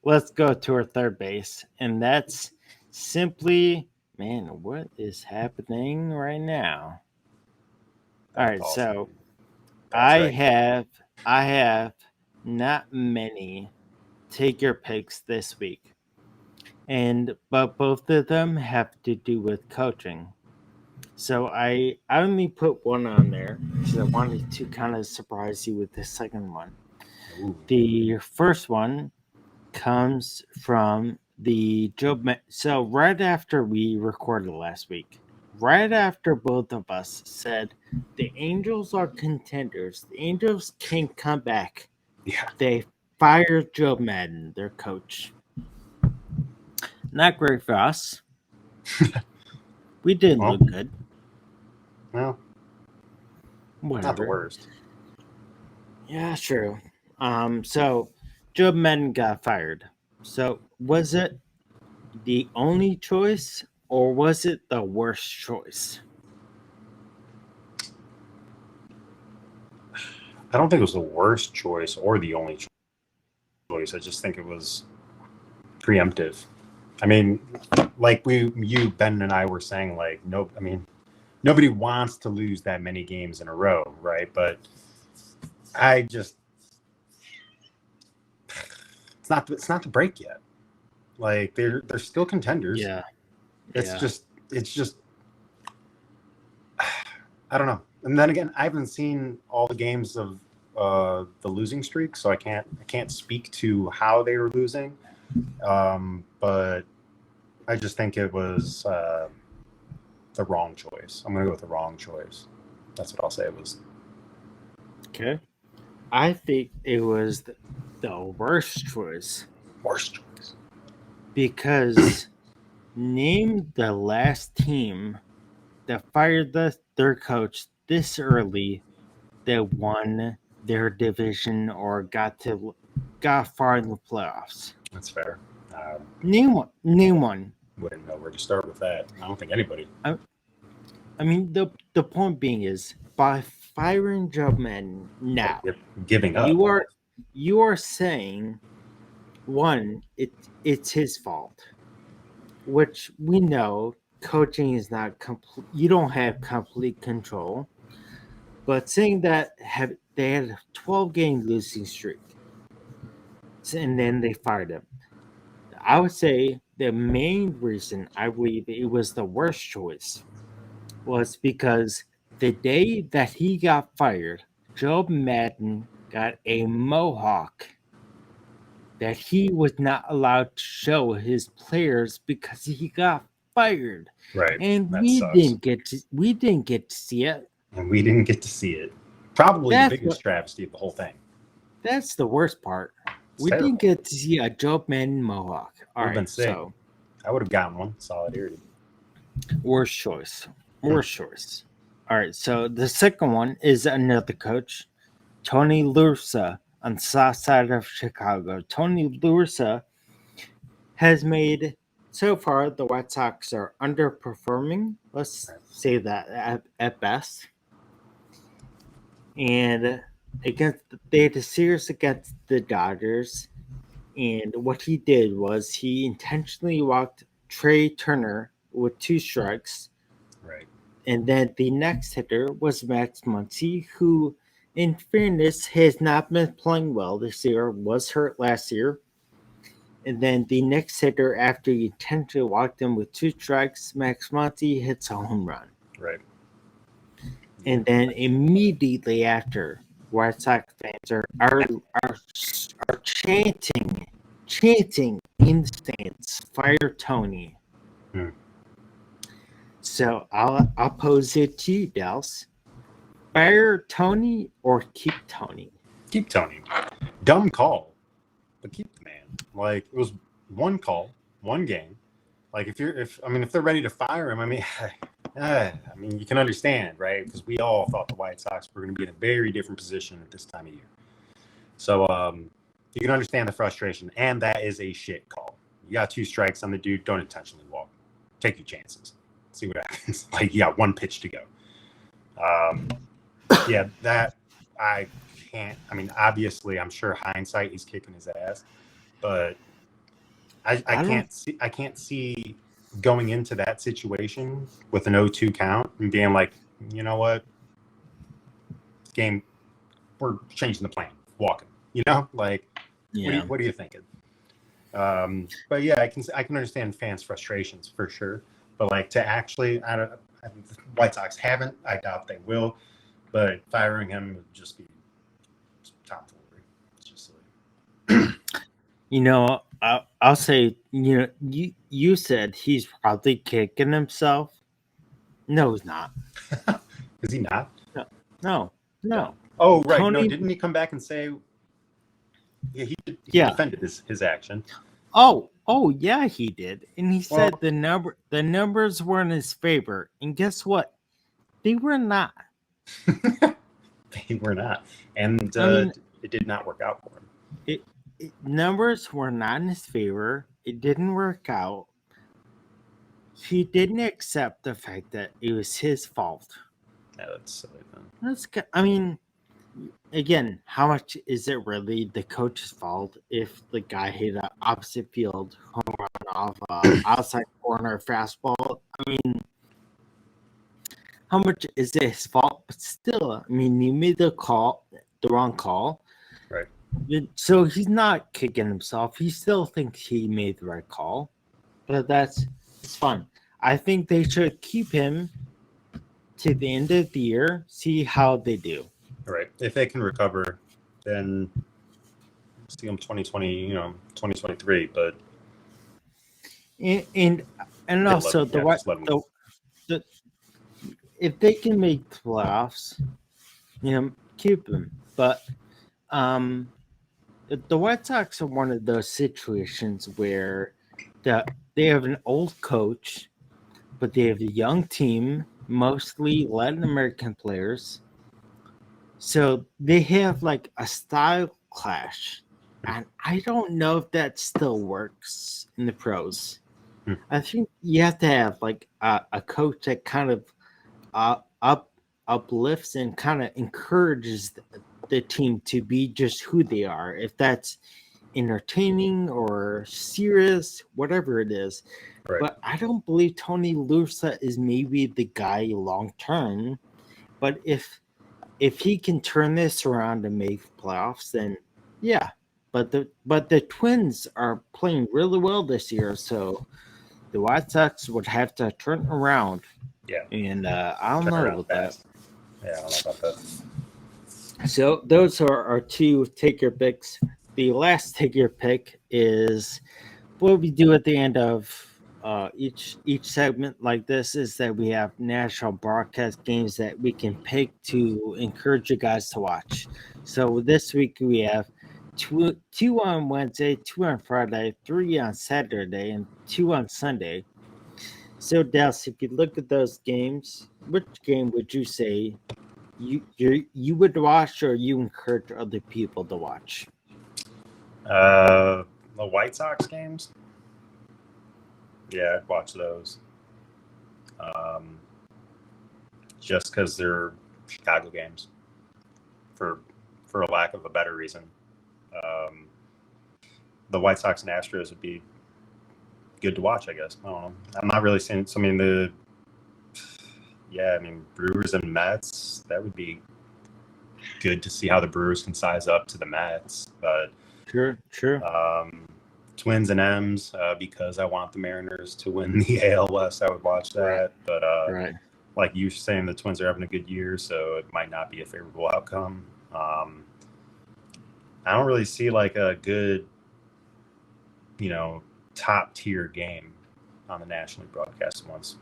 let's go to our third base, and that's simply, man, what is happening right now? All right, so I have not many take your picks this week, but both of them have to do with coaching. So I only put one on there because I wanted to kind of surprise you with the second one. Ooh. The first one comes from the Joe. So right after we recorded last week, right after both of us said the Angels are contenders, the Angels can come back. Yeah. They fired Joe Madden, their coach. Not great for us. We didn't Well, look good. well, not the Whatever. worst. Yeah, true. So Joe Madden got fired. So was it the only choice or was it the worst choice? I don't think it was the worst choice or the only choice. I just think it was preemptive. I mean, like you, Ben, and I were saying, like, no, I mean, nobody wants to lose that many games in a row, right? But I just, it's not the break yet. Like they're still contenders. Yeah. It's Yeah. just I don't know. And then again, I haven't seen all the games of the losing streak, so I can't speak to how they were losing. But I just think it was the wrong choice. I'm gonna go with the wrong choice. That's what I'll say it was. Okay. I think it was the worst choice Worst choice. because name the last team that fired their coach this early that won their division or got far in the playoffs. That's fair. Name one. Name one. Wouldn't know where to start with that. I don't think anybody. I mean, the point being is by firing Joe Madden now, Giving up. you are saying one, it's his fault, which we know coaching is not complete. You don't have complete control, but saying that they had a 12-game losing streak, and then they fired him. I would say the main reason I believe it was the worst choice was because the day that he got fired, Joe Madden got a mohawk that he was not allowed to show his players because he got fired. Right. And That sucks. we didn't get to see it. And we didn't get to see it. Probably the That's biggest travesty of the whole thing. that's the worst part. It's We terrible. didn't get to see a Joe Madden mohawk. All Would have been right, sick. so I would have gotten one. Solidarity. worst choice. Worst choice. All right, so the second one is another coach, Tony Lursa on the south side of Chicago. Tony Lursa has made so far the White Sox are underperforming. Let's say that at best. And they had a series against the Dodgers, and what he did was he intentionally walked Trey Turner with 2 strikes. Right. And then the next hitter was Max Muncy, who, in fairness, has not been playing well this year, was hurt last year. And then the next hitter, after he intentionally walked him with 2 strikes, Max Muncy hits a home run. Right. And then immediately after, White Sox fans are chanting in the stands, "Fire Tony." Hmm. So I'll pose it to you, Dels. Fire Tony or keep Tony? Keep Tony. Dumb call, but keep the man. Like it was one call, one game. Like if they're ready to fire him, you can understand, right? Because we all thought the White Sox were going to be in a very different position at this time of year. So you can understand the frustration, and that is a shit call. You got 2 strikes on the dude. Don't intentionally walk. Take your chances. See what happens. Like you got 1 pitch to go. Yeah, that I can't. I mean, obviously, I'm sure hindsight he's kicking his ass, but I can't see going into that situation with an 0-2 count and being like, you know what, game, we're changing the plan, walking. You know, like, Yeah. what are you thinking? But yeah, I can understand fans' frustrations for sure. But like to actually, White Sox haven't. I doubt they will. But firing him would just be top 40. It's just silly. You know, I'll say, you said he's probably kicking himself. No, he's not. Is he not? No. Oh, right. No, Tony. didn't he come back and say? Yeah, he Yeah. defended his action. Oh, yeah, he did, and he Well, said the numbers were in his favor, and guess what? They were not. they were not, and I mean, it did not work out for him. numbers were not in his favor. It didn't work out. He didn't accept the fact that it was his fault. Yeah, that's silly then. I mean, again, how much is it really the coach's fault if the guy hit an opposite field home run off outside corner fastball? I mean, how much is it his fault? But still, I mean, you made the wrong call. Right. So he's not kicking himself. He still thinks he made the right call. But it's fun. I think they should keep him to the end of the year, see how they do. Right. If they can recover, then see them 2023. But And also if they can make playoffs, keep them. But the White Sox are one of those situations where they have an old coach, but they have a young team, mostly Latin American players. So they have like a style clash. And I don't know if that still works in the pros. I think you have to have like a coach that kind of uplifts and kind of encourages the team to be just who they are. If that's entertaining or serious, whatever it is. Right. But I don't believe Tony La Russa is maybe the guy long term. But if he can turn this around and make playoffs, then yeah. But the Twins are playing really well this year, so the White Sox would have to turn around. Yeah. And I don't know about that. Yeah, I don't know about that. So those are our two take your picks. The last take your pick is what we do at the end of each segment like this is that we have national broadcast games that we can pick to encourage you guys to watch. So this week we have two on Wednesday, 2 on Friday, 3 on Saturday, and 2 on Sunday. So Dallas, if you look at those games, which game would you say you would watch or you encourage other people to watch? The White Sox games? Yeah, I'd watch those. Just because they're Chicago games, for a lack of a better reason. The White Sox and Astros would be good to watch, I guess. I don't know. I'm not really seeing. So, Brewers and Mets. That would be good to see how the Brewers can size up to the Mets. But sure. Twins and M's, because I want the Mariners to win the AL West. I would watch that. But like you were saying, the Twins are having a good year, so it might not be a favorable outcome. I don't really see like a good, top tier game on the nationally broadcast ones.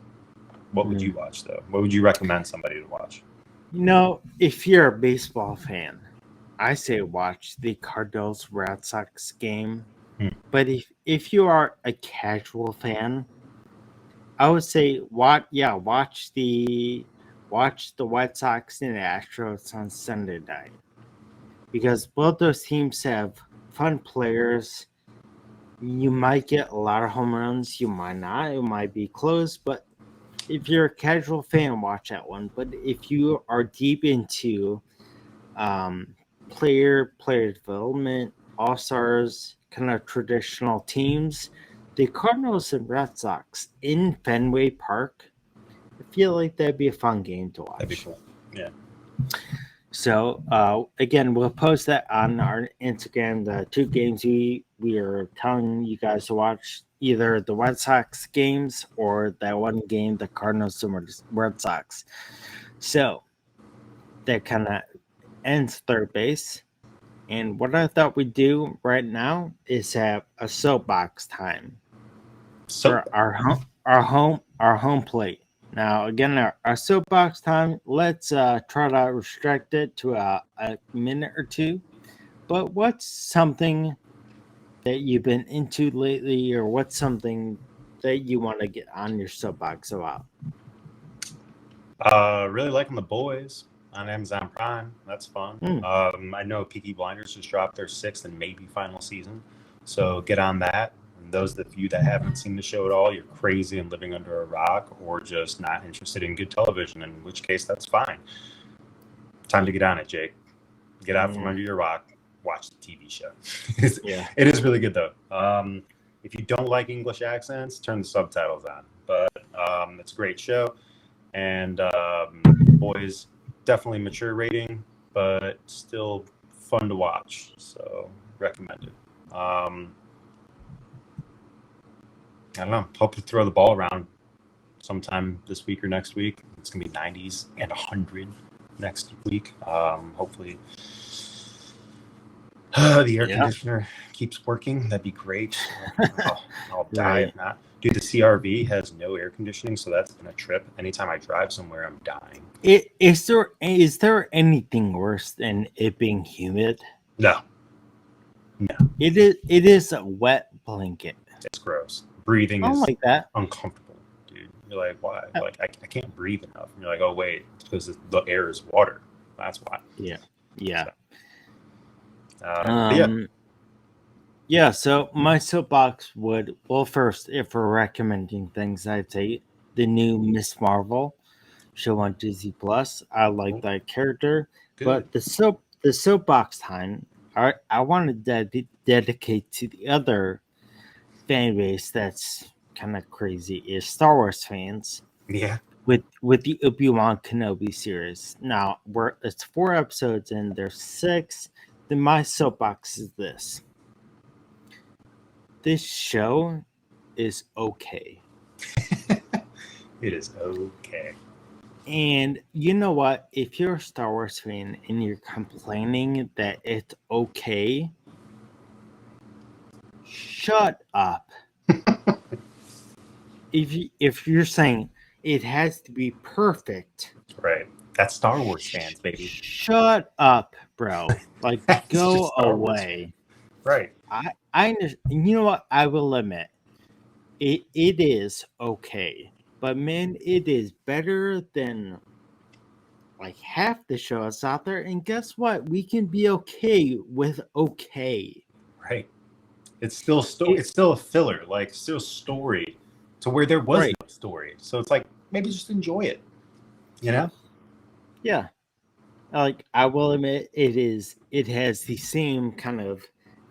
What would you watch though? What would you recommend somebody to watch? If you're a baseball fan, I say watch the Cardinals Red Sox game. But if you are a casual fan, I would say watch the White Sox and the Astros on Sunday night, because both those teams have fun players. You might get a lot of home runs, you might not. It might be close, but if you're a casual fan, watch that one. But if you are deep into player development, all-stars, kind of traditional teams, the Cardinals and Red Sox in Fenway Park, I feel like that'd be a fun game to watch. That'd be cool. Yeah. So again, we'll post that on our Instagram. The two games we are telling you guys to watch, either the White Sox games or that one game, the Cardinals and Red Sox. So that kind of ends third base. And what I thought we'd do right now is have a soapbox time for our home plate. Now, again, our soapbox time, let's try to restrict it to a minute or two. But what's something that you've been into lately, or what's something that you want to get on your soapbox about? Really liking The Boys on Amazon Prime. That's fun. I know Peaky Blinders just dropped their 6th and maybe final season, so get on that. And those of you that haven't seen the show at all, you're crazy and living under a rock, or just not interested in good television, in which case that's fine. Time to get on it, Jake. Get out from under your rock. Watch the TV show. It is really good though. If you don't like English accents, turn the subtitles on. But it's a great show. And Boys, definitely mature rating, but still fun to watch. So recommended. I don't know. Hope to throw the ball around sometime this week or next week. It's gonna be 90s and 100 next week. Hopefully the air conditioner keeps working. That'd be great. I'll die if not. Dude, the CRV has no air conditioning, so that's been a trip. Anytime I drive somewhere, I'm dying. Is there anything worse than it being humid? No. It is a wet blanket. It's gross. Breathing is like that. Uncomfortable, dude. You're like, why? Like, I can't breathe enough. And you're like, oh, wait, it's because the air is water. That's why. Yeah. So my soapbox would, well, first, if we're recommending things, I'd say the new Miss Marvel show on Disney Plus. I like that character. Good. But the soapbox time, I want to dedicate to the other fan base that's kind of crazy, is Star Wars fans. Yeah. With the Obi-Wan Kenobi series. Now, it's 4 episodes and there's 6. Then my soapbox is this. This show is okay. It is okay. And you know what? If you're a Star Wars fan and you're complaining that it's okay, shut up. If you're saying it has to be perfect, right? That's Star Wars fans, baby. Shut up, bro. Like, go away. Right. I you know what? I will admit, it is okay, but man, it is better than like half the shows out there. And guess what? We can be okay with okay. Right. It's still it's still a filler, like still story to where there was no story. So it's like maybe just enjoy it. You know? Yeah. Like, I will admit, it has the same kind of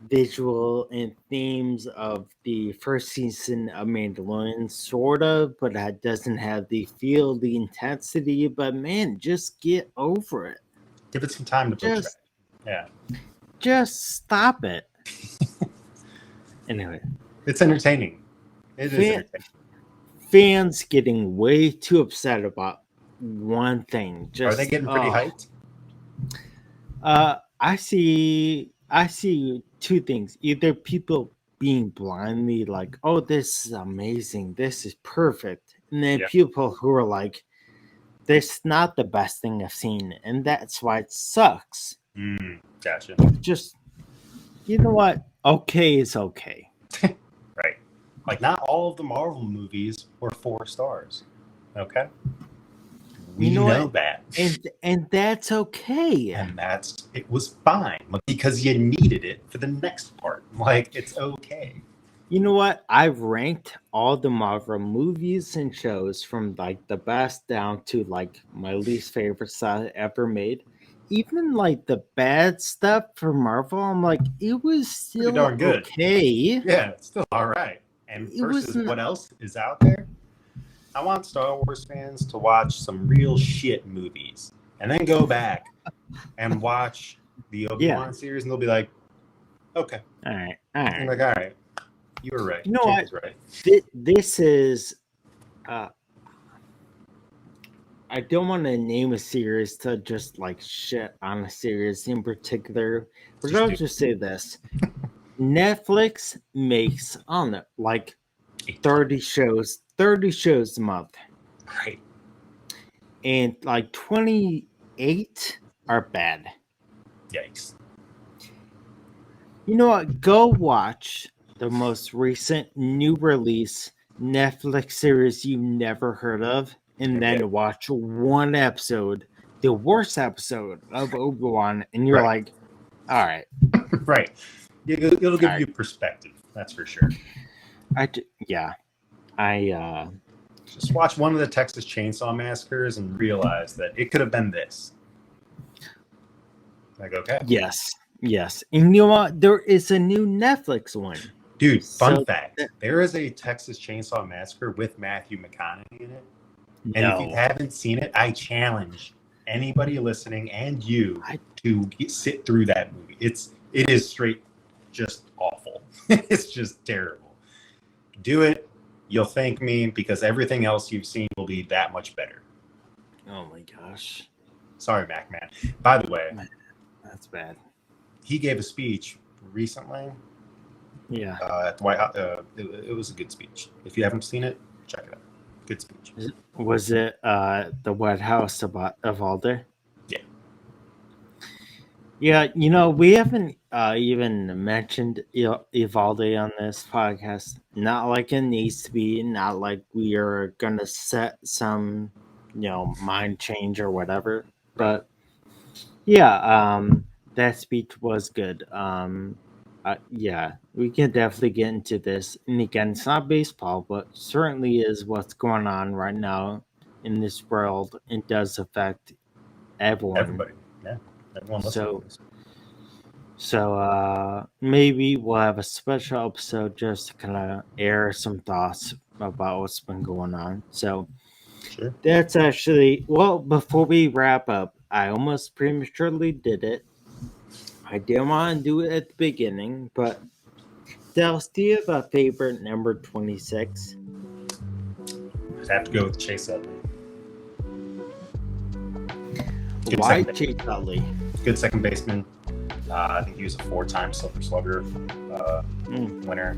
visual and themes of the first season of Mandalorian, sort of, but it doesn't have the feel, the intensity. But man, just get over it. Give it some time to portray. Yeah. Just stop it. Anyway. It's entertaining. It is entertaining. Fans getting way too upset about one thing. Are they getting pretty hyped? I see 2 things. Either people being blindly like, oh, this is amazing, this is perfect. And then people who are like, this is not the best thing I've seen, and that's why it sucks. Gotcha. Just, you know what? Okay is okay. Right. Like, not all of the Marvel movies were 4 stars. Okay? We know that. And that's okay. And it was fine because you needed it for the next part. Like, it's okay. You know what? I've ranked all the Marvel movies and shows from like the best down to like my least favorite stuff ever made. Even like the bad stuff for Marvel, I'm like, it was still darn good. Okay. Yeah, it's still all right. And versus what else is out there? I want Star Wars fans to watch some real shit movies and then go back and watch the Obi-Wan series, and they'll be like, okay. All right. I'm like, all right. You were right. You know what? Right. This is... I don't want to name a series to just like shit on a series in particular, but I'll just say this. Netflix makes, I don't know, like 30 shows a month. Right. and like 28 are bad. Yikes. You know what? Go watch the most recent new release Netflix series you've never heard of, and Okay. then watch one episode, the worst episode of Obi-Wan, and you're Right. like, all right. Right. It'll give All you right. perspective. That's for sure. I Just watch one of the Texas Chainsaw Massacres and realize that it could have been this. Like, okay. yes. And you know what? There is a new Netflix one. Dude, fun So fact. There is a Texas Chainsaw Massacre with Matthew McConaughey in it. And if you no. haven't seen it, I challenge anybody listening and you to sit through that movie. It is straight just awful. It's just terrible. Do it. You'll thank me because everything else you've seen will be that much better. Oh my gosh. Sorry, Mac Man. By the way, That's bad. he gave a speech recently Yeah. at the White House. It was a good speech. If you haven't seen it, check it out. Good speech. Was it the White House about Evalder? Yeah. Yeah, you know, we haven't even mentioned Evalde on this podcast. Not like it needs to be, not like we are gonna set some, mind change or whatever. But yeah, that speech was good. Yeah, we can definitely get into this. And again, it's not baseball, but certainly is what's going on right now in this world. It does affect everyone. Everybody. Yeah. Everyone listens to this. So maybe we'll have a special episode just to kind of air some thoughts about what's been going on. So Sure. that's actually, well, before we wrap up, I almost prematurely did it. I didn't want to do it at the beginning, but Dallas, do you have a favorite number 26? I'd have to go with Chase Utley. Good Why second Chase Utley? Good second baseman. I think he was a 4-time Silver Slugger winner.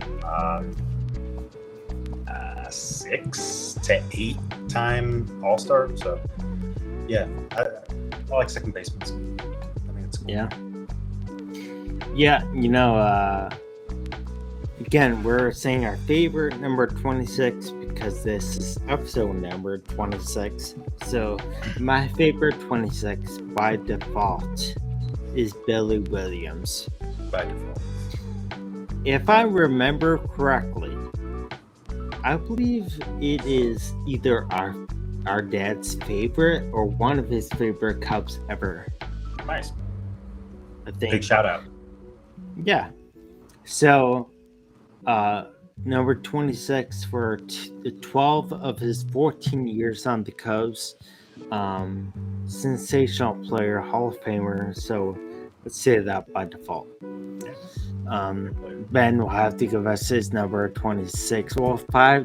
6 to 8-time All-Star. So, yeah, I like second basemen. I think it's cool. Yeah. Yeah, again, we're saying our favorite number 26 because this is episode number 26. So my favorite 26 by default is Billy Williams. By default. If I remember correctly, I believe it is either our dad's favorite or one of his favorite Cubs ever. Nice. I think. Big shout out. Yeah. So, number 26 for 12 of his 14 years on the Cubs. Sensational player, Hall of Famer. So, let's say that by default. Ben will have to give us his number 26. Well,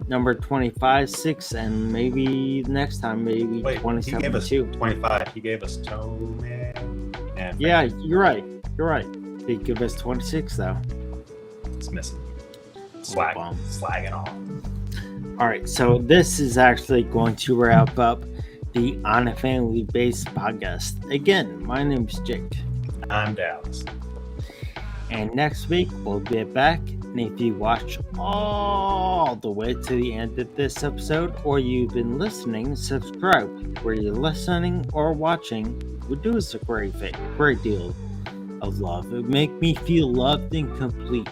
number 25, 6, and maybe next time, maybe 27 he gave us too. 25. He gave us Toe Man. And Yeah, you're right. He give us 26 though. It's missing. Wow. Slagging off. All right, so this is actually going to wrap up the On a Family Based podcast. Again, my name's Jake. I'm Dallas. And next week, we'll be back. And if you watch all the way to the end of this episode, or you've been listening, subscribe. Where you're listening or watching, would do us a great deal of love. It would make me feel loved and complete.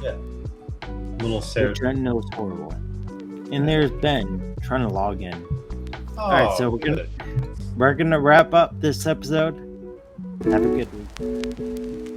Yeah. Little Sarah. Which I know is horrible. And there's Ben trying to log in. Oh, All right, so we're gonna wrap up this episode. Have a good week.